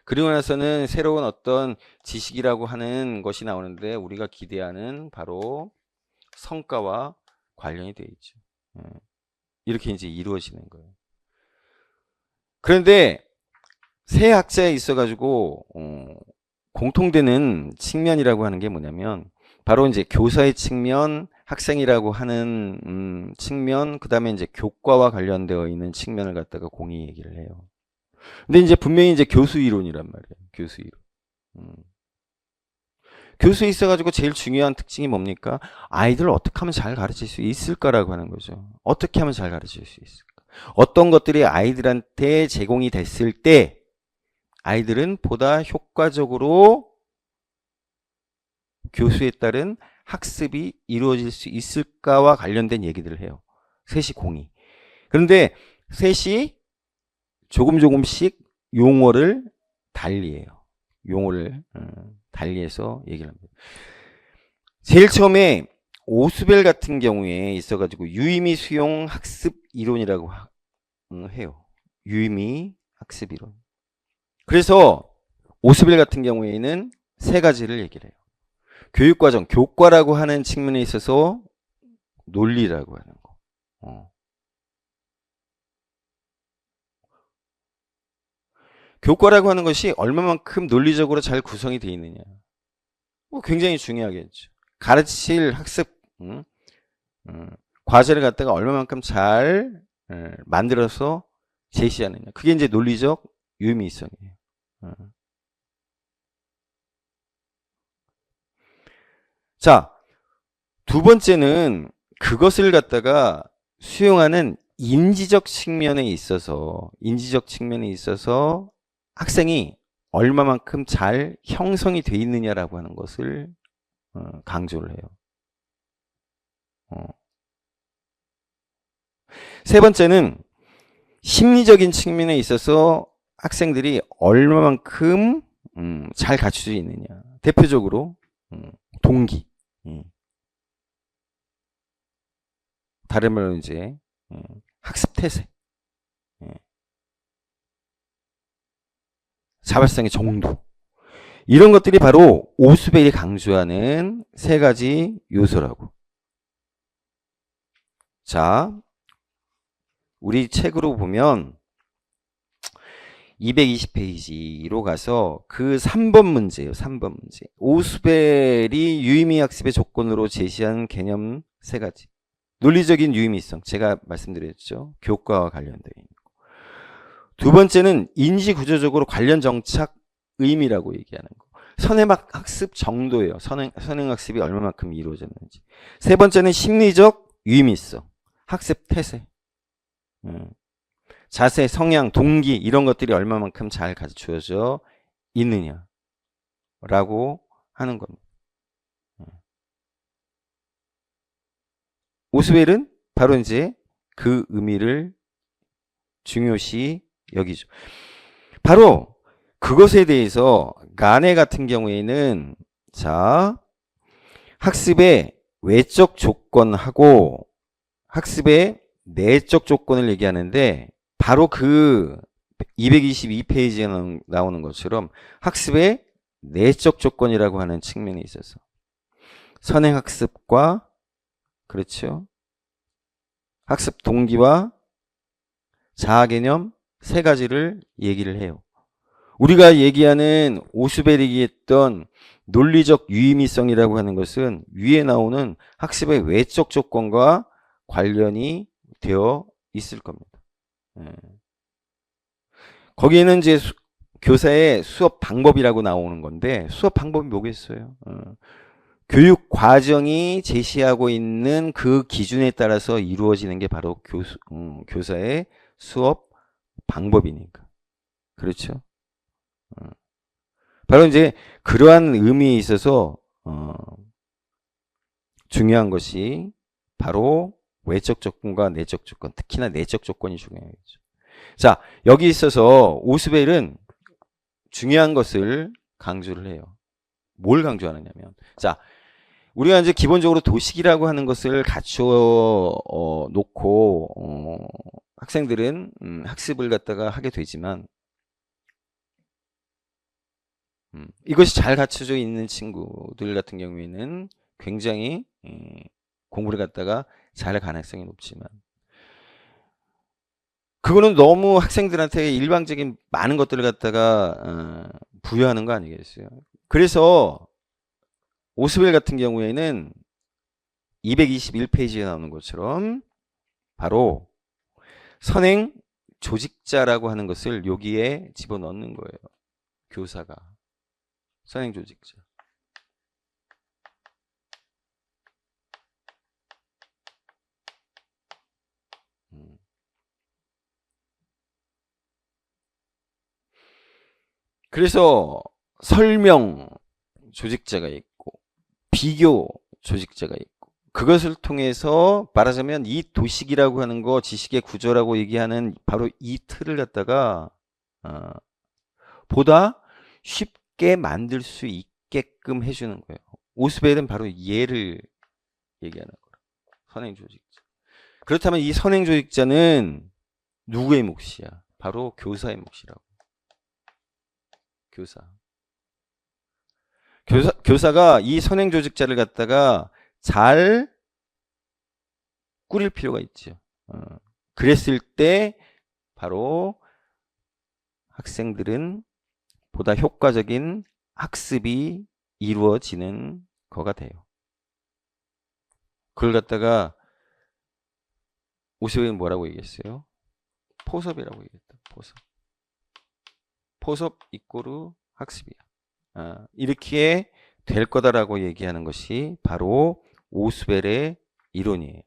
그리고 나서는 새로운 어떤 지식이라고 하는 것이 나오는데 우리가 기대하는 바로 성과와 관련이 되어 있죠. 이렇게 이제 이루어지는 거예요. 그런데 세 학자에 있어가지고 공통되는 측면이라고 하는 게 뭐냐면 바로 이제 교사의 측면, 학생이라고 하는 측면, 그 다음에 이제 교과와 관련되어 있는 측면을 갖다가 공히 얘기를 해요. 근데 이제 분명히 이제 교수 이론이란 말이에요. 교수 이론. 교수에 있어가지고 제일 중요한 특징이 뭡니까? 아이들을 어떻게 하면 잘 가르칠 수 있을까라고 하는 거죠. 어떻게 하면 잘 가르칠 수 있을까? 어떤 것들이 아이들한테 제공이 됐을 때 아이들은 보다 효과적으로 교수에 따른 학습이 이루어질 수 있을까와 관련된 얘기들을 해요. 셋이 공이. 그런데 셋이 조금씩 용어를 달리해요. 용어를 달리해서 얘기를 합니다. 제일 처음에 오스벨 같은 경우에 있어가지고 유의미 수용 학습 이론이라고 해요. 유의미 학습 이론. 그래서 오스벨 같은 경우에는 세 가지를 얘기를 해요. 교육과정, 교과라고 하는 측면에 있어서 논리라고 하는 거. 교과라고 하는 것이 얼마만큼 논리적으로 잘 구성이 되어 있느냐. 굉장히 중요하겠죠. 가르칠 학습, 과제를 갖다가 얼마만큼 잘 만들어서 제시하느냐. 그게 이제 논리적 유의미성이에요. 자, 두 번째는 그것을 갖다가 수용하는 인지적 측면에 있어서 학생이 얼마만큼 잘 형성이 돼 있느냐라고 하는 것을 강조를 해요. 세 번째는 심리적인 측면에 있어서 학생들이 얼마만큼 잘 갖춰져 있느냐. 대표적으로 동기. 다른 말로 이제 학습 태세, 자발성의 정도, 이런 것들이 바로 오스벨이 강조하는 세 가지 요소라고. 자, 우리 책으로 보면 220페이지로 가서 그 3번 문제예요. 3번 문제. 오스벨이 유의미 학습의 조건으로 제시한 개념 세 가지. 논리적인 유의미성, 제가 말씀드렸죠. 교과와 관련되어 있는 거. 두 번째는 인지 구조적으로 관련 정착 의미라고 얘기하는 거. 선행학 학습 정도예요. 선행학습이 얼마만큼 이루어졌는지. 세 번째는 심리적 유의미성, 학습 태세, 자세, 성향, 동기, 이런 것들이 얼마만큼 잘 갖추어져 있느냐라고 하는 겁니다. 오스웰은 바로 이제 그 의미를 중요시 여기죠. 바로 그것에 대해서 가네 같은 경우에는, 자, 학습의 외적 조건하고 학습의 내적 조건을 얘기하는데, 바로 그 222페이지에 나오는 것처럼 학습의 내적 조건이라고 하는 측면에 있어서 선행학습과, 그렇죠, 학습 동기와 자아개념 세 가지를 얘기를 해요. 우리가 얘기하는 오스벨이 얘기했던 논리적 유의미성이라고 하는 것은 위에 나오는 학습의 외적 조건과 관련이 되어 있을 겁니다. 거기에는 이제 교사의 수업 방법이라고 나오는 건데, 수업 방법이 뭐겠어요? 교육 과정이 제시하고 있는 그 기준에 따라서 이루어지는 게 바로 교사의 수업 방법이니까. 그렇죠? 바로 이제 그러한 의미에 있어서 중요한 것이 바로 외적 조건과 내적 조건, 특히나 내적 조건이 중요하겠죠. 자, 여기 있어서 오스벨은 중요한 것을 강조를 해요. 뭘 강조하느냐면, 자, 우리가 이제 기본적으로 도식이라고 하는 것을 갖추어 놓고 학생들은 학습을 갖다가 하게 되지만, 이것이 잘 갖춰져 있는 친구들 같은 경우에는 굉장히 공부를 갖다가 잘할 가능성이 높지만, 그거는 너무 학생들한테 일방적인 많은 것들을 갖다가 부여하는 거 아니겠어요? 그래서 오스웰 같은 경우에는 221페이지에 나오는 것처럼 바로 선행 조직자라고 하는 것을 여기에 집어넣는 거예요. 교사가 선행 조직자. 그래서 설명 조직자가 있고 비교 조직자가 있고, 그것을 통해서 말하자면 이 도식이라고 하는 거, 지식의 구조라고 얘기하는 바로 이 틀을 갖다가 보다 쉽게 만들 수 있게끔 해주는 거예요. 오스벨은 바로 얘를 얘기하는 거예요. 선행 조직자. 그렇다면 이 선행 조직자는 누구의 몫이야? 바로 교사의 몫이라고. 교사가 이 선행 조직자를 갖다가 잘 꾸릴 필요가 있죠. 그랬을 때 바로 학생들은 보다 효과적인 학습이 이루어지는 거가 돼요. 그걸 갖다가 오스웰은 뭐라고 얘기했어요? 포섭이라고 얘기했다. 포섭 이꼬르 학습이야. 이렇게 될 거다라고 얘기하는 것이 바로 오스웰의 이론이에요.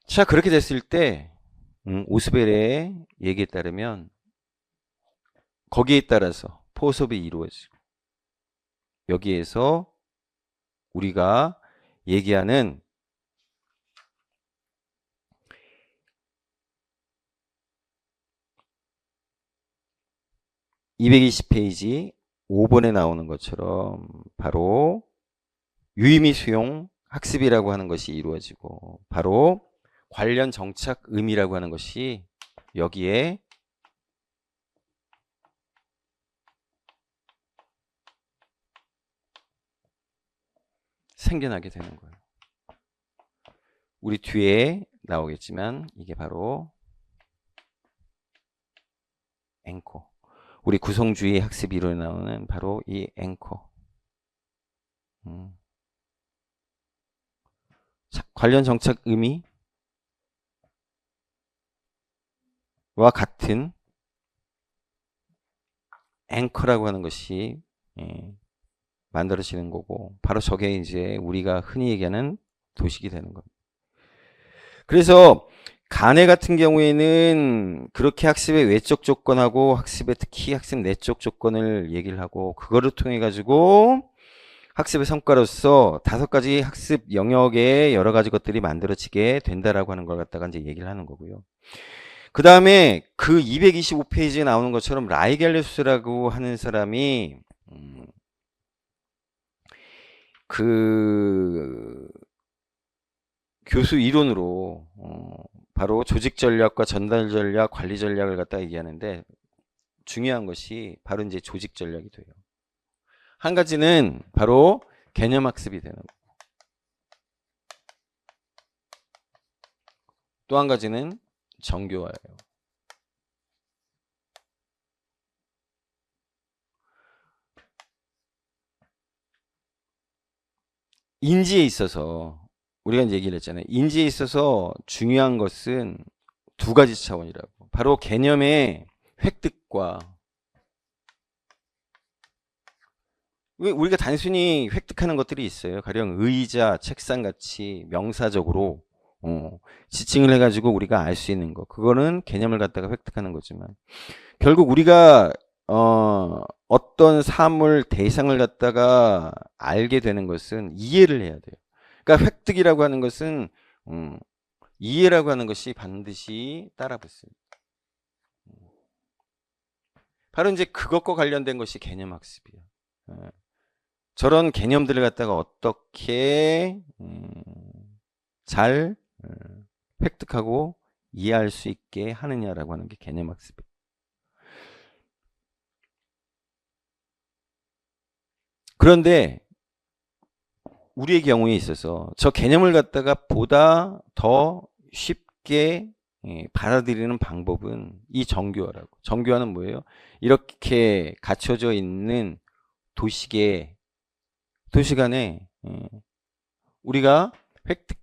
자, 그렇게 됐을 때 오스웰의 얘기에 따르면 거기에 따라서 포섭이 이루어지고, 여기에서 우리가 얘기하는 220페이지 5번에 나오는 것처럼 바로 유의미 수용 학습이라고 하는 것이 이루어지고 바로 관련 정착 의미라고 하는 것이 여기에 생겨나게 되는 거예요. 우리 뒤에 나오겠지만 이게 바로 앵커. 우리 구성주의 학습 이론에 나오는 바로 이 앵커. 자, 관련 정착 의미와 같은 앵커라고 하는 것이 만들어지는 거고 바로 저게 이제 우리가 흔히 얘기하는 도식이 되는 겁니다. 그래서 간해 같은 경우에는 그렇게 학습의 외적 조건하고 학습의 특히 학습 내적 조건을 얘기를 하고 그거를 통해 가지고 학습의 성과로서 5가지 학습 영역에 여러 가지 것들이 만들어지게 된다라고 하는 걸 갖다가 이제 얘기를 하는 거고요. 그 다음에 그 225페이지에 나오는 것처럼 라이겔레스라고 하는 사람이 그 교수 이론으로 바로 조직 전략과 전달 전략, 관리 전략을 갖다 얘기하는데 중요한 것이 바로 이제 조직 전략이 돼요. 한 가지는 바로 개념 학습이 되는 거고 또 한 가지는 정교화예요. 인지에 있어서 우리가 이제 얘기를 했잖아요. 인지에 있어서 중요한 것은 2가지 차원이라고. 바로 개념의 획득과 우리가 단순히 획득하는 것들이 있어요. 가령 의자, 책상 같이 명사적으로 지칭을 해가지고 우리가 알 수 있는 거. 그거는 개념을 갖다가 획득하는 거지만 결국 우리가 어떤 사물, 대상을 갖다가 알게 되는 것은 이해를 해야 돼요. 그러니까 획득이라고 하는 것은 이해라고 하는 것이 반드시 따라 붙습니다. 바로 이제 그것과 관련된 것이 개념 학습이에요. 저런 개념들을 갖다가 어떻게 잘 획득하고 이해할 수 있게 하느냐라고 하는 게 개념 학습이에요. 그런데 우리의 경우에 있어서 저 개념을 갖다가 보다 더 쉽게 받아들이는 방법은 이 정교화라고. 정교화는 뭐예요? 이렇게 갖춰져 있는 도식 안에 우리가 획득,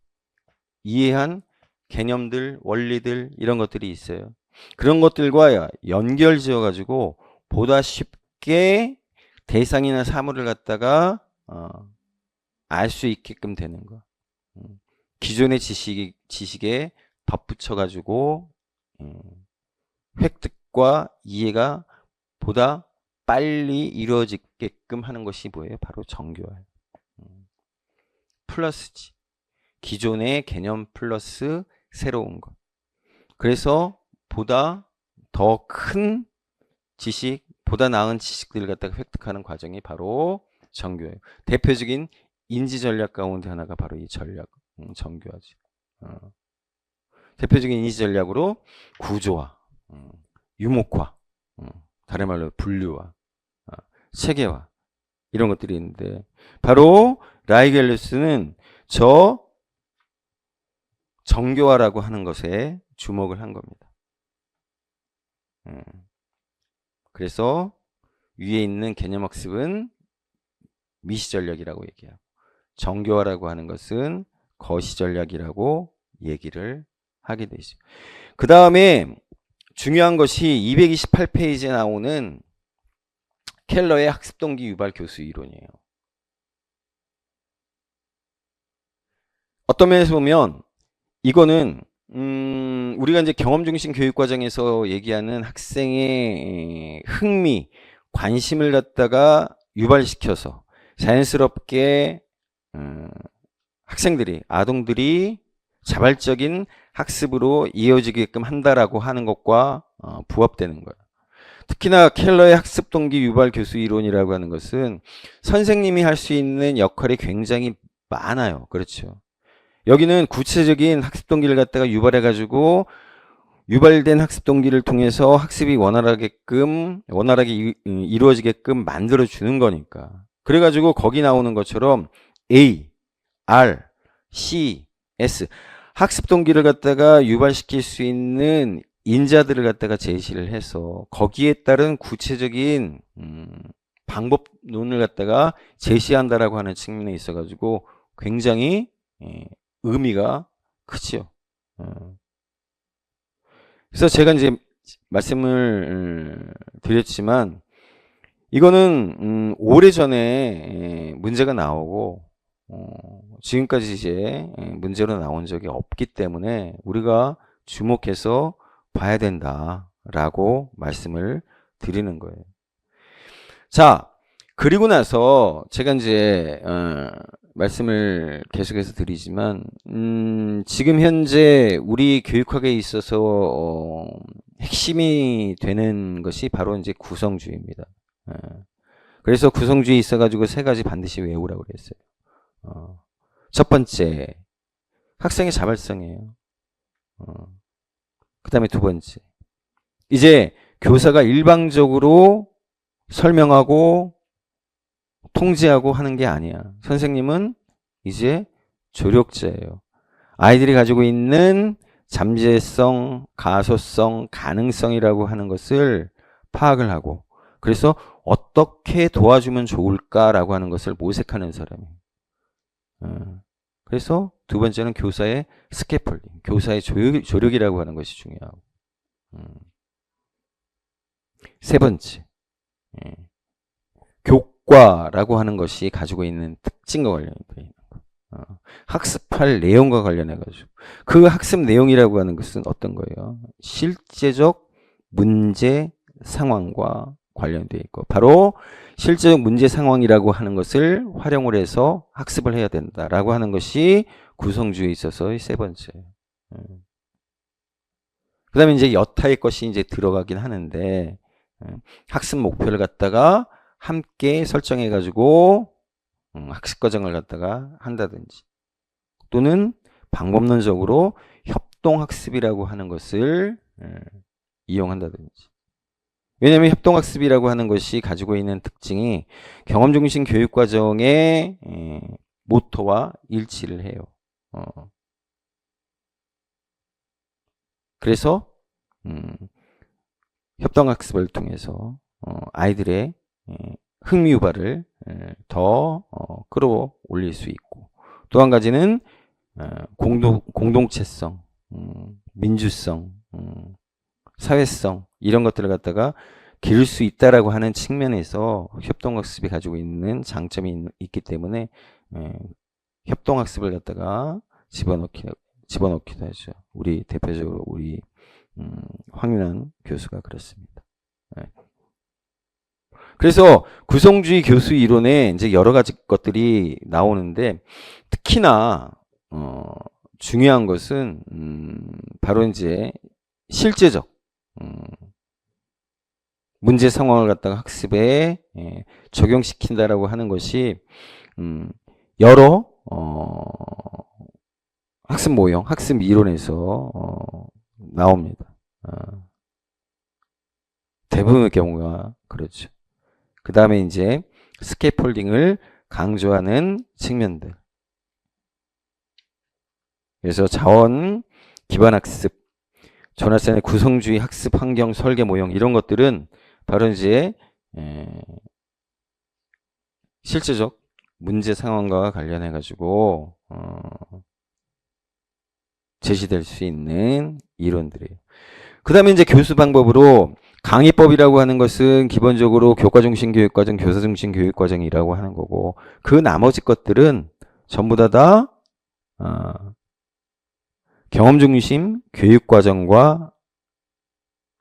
이해한 개념들, 원리들 이런 것들이 있어요. 그런 것들과 연결 지어 가지고 보다 쉽게 대상이나 사물을 갖다가 알 수 있게끔 되는 거. 기존의 지식에 덧붙여 가지고 획득과 이해가 보다 빨리 이루어지게끔 하는 것이 뭐예요? 바로 정교화예요. 플러스지. 기존의 개념 플러스 새로운 것. 그래서 보다 더 큰 지식, 보다 나은 지식들을 갖다가 획득하는 과정이 바로 정교화예요. 대표적인 인지 전략 가운데 하나가 바로 이 전략, 정교화지. 대표적인 인지 전략으로 구조화, 유목화, 다른 말로 분류화, 체계화 이런 것들이 있는데 바로 라이겔레스는 저 정교화라고 하는 것에 주목을 한 겁니다. 그래서 위에 있는 개념학습은 미시전략이라고 얘기하고 정교화라고 하는 것은 거시전략이라고 얘기를 하게 되죠. 그 다음에 중요한 것이 228페이지에 나오는 켈러의 학습동기 유발 교수 이론이에요. 어떤 면에서 보면 이거는 우리가 이제 경험 중심 교육 과정에서 얘기하는 학생의 흥미, 관심을 갖다가 유발시켜서 자연스럽게 학생들이, 아동들이 자발적인 학습으로 이어지게끔 한다라고 하는 것과 부합되는 거예요. 특히나 켈러의 학습 동기 유발 교수 이론이라고 하는 것은 선생님이 할 수 있는 역할이 굉장히 많아요. 그렇죠. 여기는 구체적인 학습 동기를 갖다가 유발해가지고 유발된 학습 동기를 통해서 학습이 원활하게 이루어지게끔 만들어주는 거니까. 그래가지고 거기 나오는 것처럼 A, R, C, S 학습 동기를 갖다가 유발시킬 수 있는 인자들을 갖다가 제시를 해서 거기에 따른 구체적인 방법론을 갖다가 제시한다라고 하는 측면에 있어가지고 굉장히 의미가 크죠. 그래서 제가 이제 말씀을 드렸지만 이거는 오래전에 문제가 나오고 지금까지 이제 문제로 나온 적이 없기 때문에 우리가 주목해서 봐야 된다라고 말씀을 드리는 거예요. 자, 그리고 나서 제가 이제 말씀을 계속해서 드리지만 지금 현재 우리 교육학에 있어서 핵심이 되는 것이 바로 이제 구성주의입니다. 그래서 구성주의 있어가지고 세 가지 반드시 외우라고 그랬어요. 첫 번째, 학생의 자발성이에요. 그 다음에 두 번째, 이제 교사가 일방적으로 설명하고 통제하고 하는 게 아니야. 선생님은 이제 조력자예요. 아이들이 가지고 있는 잠재성, 가소성, 가능성이라고 하는 것을 파악을 하고 그래서 어떻게 도와주면 좋을까라고 하는 것을 모색하는 사람이에요. 그래서 두 번째는 교사의 스캐폴딩, 교사의 조력이라고 하는 것이 중요하고 세 번째, 교과라고 하는 것이 가지고 있는 특징과 관련되어 있는 거. 학습할 내용과 관련해가지고 그 학습 내용이라고 하는 것은 어떤 거예요? 실제적 문제 상황과 관련되어 있고 바로 실제적 문제 상황이라고 하는 것을 활용을 해서 학습을 해야 된다라고 하는 것이 구성주의에 있어서의 세 번째. 그 다음에 이제 여타의 것이 이제 들어가긴 하는데 학습 목표를 갖다가 함께 설정해 가지고 학습 과정을 갖다가 한다든지 또는 방법론적으로 협동학습이라고 하는 것을 이용한다든지. 왜냐하면 협동학습이라고 하는 것이 가지고 있는 특징이 경험중심 교육과정의 모토와 일치를 해요. 그래서 협동학습을 통해서 아이들의 흥미 유발을 더 끌어올릴 수 있고 또 한 가지는 공동체성, 민주성, 사회성 이런 것들을 갖다가 기를 수 있다라고 하는 측면에서 협동학습이 가지고 있는 장점이 있기 때문에 협동학습을 갖다가 집어넣기도 하죠. 우리 대표적으로 우리 황윤환 교수가 그렇습니다. 그래서 구성주의 교수 이론에 이제 여러 가지 것들이 나오는데 특히나 중요한 것은 바로 이제 실제적 문제 상황을 갖다가 학습에 적용시킨다라고 하는 것이 여러 학습 모형, 학습 이론에서 나옵니다. 대부분의 경우가 그렇죠. 그 다음에 이제 스캐폴딩을 강조하는 측면들. 그래서 자원 기반 학습, 조나센의 구성주의 학습 환경 설계 모형 이런 것들은 바로 이제 실제적 문제 상황과 관련해 가지고 제시될 수 있는 이론들이에요. 그 다음에 이제 교수 방법으로 강의법이라고 하는 것은 기본적으로 교과 중심 교육과정, 교사 중심 교육과정이라고 하는 거고 그 나머지 것들은 전부 다 경험 중심 교육과정과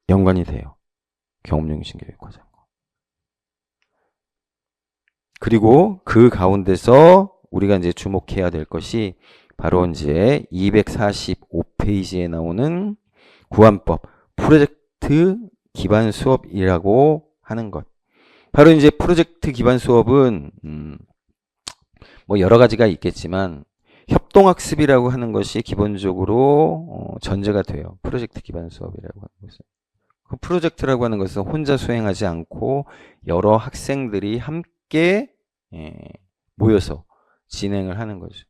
연관이 돼요. 경험 중심 교육과정. 그리고 그 가운데서 우리가 이제 주목해야 될 것이 바로 이제 245페이지에 나오는 구안법 프로젝트 기반 수업이라고 하는 것. 바로 이제 프로젝트 기반 수업은 뭐 여러 가지가 있겠지만 협동학습이라고 하는 것이 기본적으로 전제가 돼요. 프로젝트 기반 수업이라고 하는 것은. 그 프로젝트라고 하는 것은 혼자 수행하지 않고 여러 학생들이 함께 모여서 진행을 하는 거죠.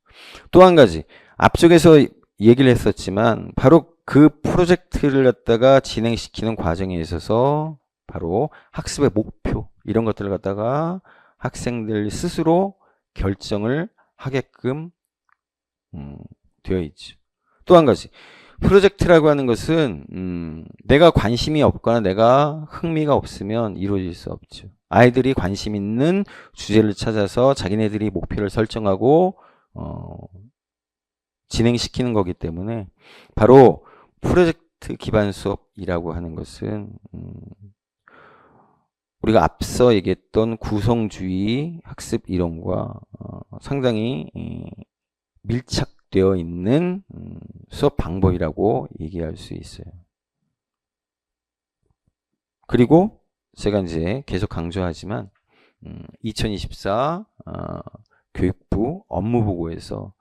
또 한 가지, 앞쪽에서 얘기를 했었지만 바로 그 프로젝트를 갖다가 진행시키는 과정에 있어서 바로 학습의 목표 이런 것들을 갖다가 학생들 스스로 결정을 하게끔 되어 있죠. 또 한 가지, 프로젝트라고 하는 것은 내가 관심이 없거나 내가 흥미가 없으면 이루어질 수 없죠. 아이들이 관심 있는 주제를 찾아서 자기네들이 목표를 설정하고 진행시키는 거기 때문에 바로 프로젝트 기반 수업이라고 하는 것은 우리가 앞서 얘기했던 구성주의 학습 이론과 상당히 밀착되어 있는 수업 방법이라고 얘기할 수 있어요. 그리고 제가 이제 계속 강조하지만 2024 교육부 업무보고에서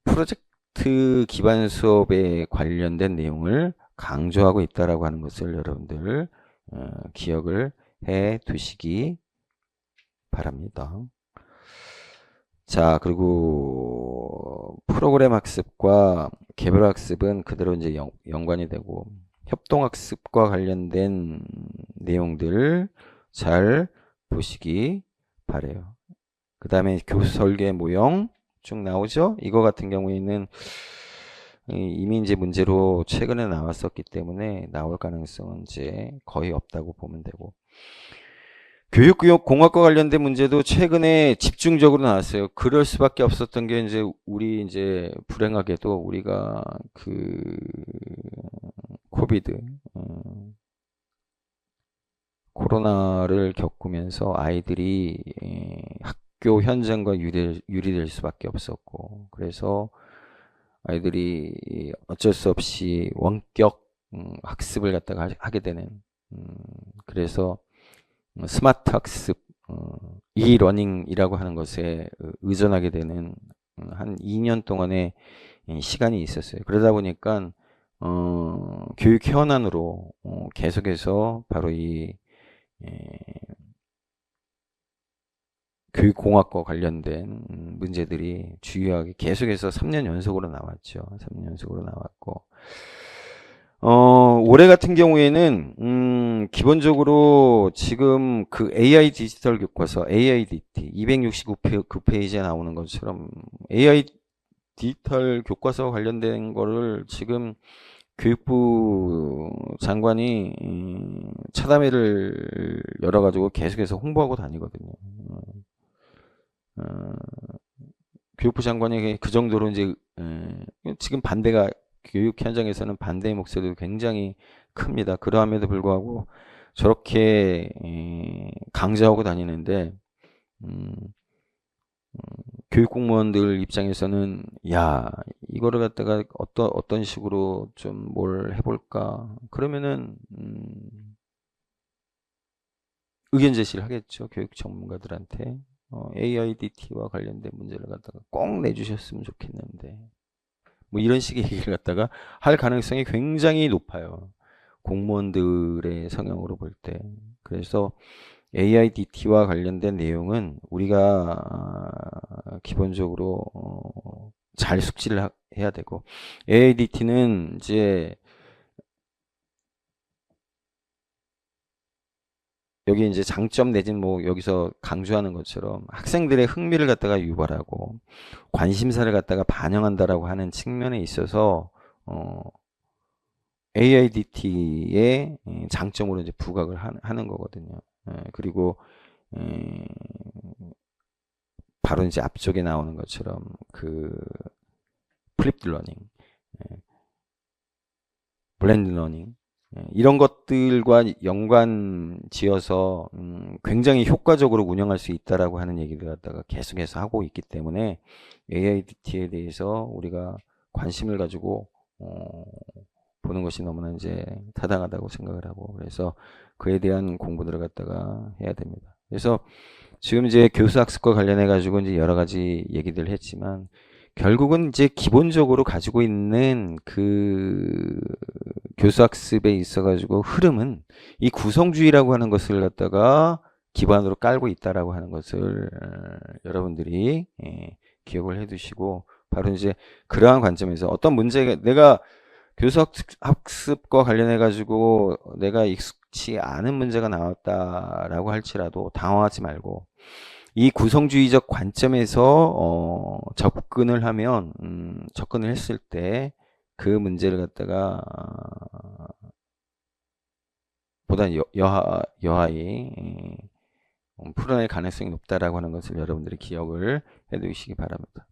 프로젝트 기반 수업에 관련된 내용을 강조하고 있다라고 하는 것을 여러분들 기억을 해 두시기 바랍니다. 자, 그리고 프로그램 학습과 개별 학습은 그대로 이제 연관이 되고 협동학습과 관련된 내용들 잘 보시기 바래요. 그 다음에 교수 설계 모형 쭉 나오죠. 이거 같은 경우에는 이미 이제 문제로 최근에 나왔었기 때문에 나올 가능성은 이제 거의 없다고 보면 되고, 교육공학과 관련된 문제도 최근에 집중적으로 나왔어요. 그럴 수밖에 없었던 게 이제 우리 이제 불행하게도 우리가 그 코비드 코로나를 겪으면서 아이들이 학교 현장과 유리될 수밖에 없었고, 그래서 아이들이 어쩔 수 없이 원격 학습을 갖다가 하게 되는, 그래서 스마트 학습, 이러닝이라고 하는 것에 의존하게 되는 한 2년 동안의 시간이 있었어요. 그러다 보니까 교육 현안으로 계속해서 바로 이 교육공학과 관련된 문제들이 주요하게 계속해서 3년 연속으로 나왔죠. 3년 연속으로 나왔고, 올해 같은 경우에는 기본적으로 지금 그 AI 디지털 교과서 AIDT 269페이지에 나오는 것처럼 AI 디지털 교과서 관련된 거를 지금 교육부 장관이 차담회를 열어가지고 계속해서 홍보하고 다니거든요. 교육부 장관이 그 정도로 이제 지금 반대가 교육 현장에서는 반대의 목소리도 굉장히 큽니다. 그러함에도 불구하고 저렇게 강조하고 다니는데 교육 공무원들 입장에서는 야, 이거를 갖다가 어떤 식으로 좀 뭘 해볼까 그러면은 의견 제시를 하겠죠. 교육 전문가들한테 AIDT와 관련된 문제를 갖다가 꼭 내주셨으면 좋겠는데 뭐 이런 식의 얘기를 갖다가 할 가능성이 굉장히 높아요. 공무원들의 성향으로 볼 때. 그래서 AIDT와 관련된 내용은 우리가 기본적으로 잘 숙지를 해야 되고, AIDT는 이제 여기 이제 장점 내지는 뭐 여기서 강조하는 것처럼 학생들의 흥미를 갖다가 유발하고 관심사를 갖다가 반영한다라고 하는 측면에 있어서 AIDT의 장점으로 이제 부각을 하는 거거든요. 그리고 바로 이제 앞쪽에 나오는 것처럼 그 플립드 러닝, 블렌드 러닝 이런 것들과 연관 지어서 굉장히 효과적으로 운영할 수 있다라고 하는 얘기를 갖다가 계속해서 하고 있기 때문에 AIDT에 대해서 우리가 관심을 가지고 잡는 것이 너무나 이제 타당하다고 생각을 하고, 그래서 그에 대한 공부들을 갖다가 해야 됩니다. 그래서 지금 이제 교수학습과 관련해 가지고 이제 여러 가지 얘기들 했지만, 결국은 이제 기본적으로 가지고 있는 그 교수학습에 있어 가지고 흐름은 이 구성주의라고 하는 것을 갖다가 기반으로 깔고 있다라고 하는 것을 여러분들이 기억을 해 두시고, 바로 이제 그러한 관점에서 어떤 문제가, 내가 교수학습과 관련해 가지고 내가 익숙치 않은 문제가 나왔다라고 할지라도 당황하지 말고, 이 구성주의적 관점에서 접근을 하면, 접근을 했을 때 그 문제를 갖다가 보다 여하히 풀어낼 가능성이 높다라고 하는 것을 여러분들이 기억을 해 두시기 바랍니다.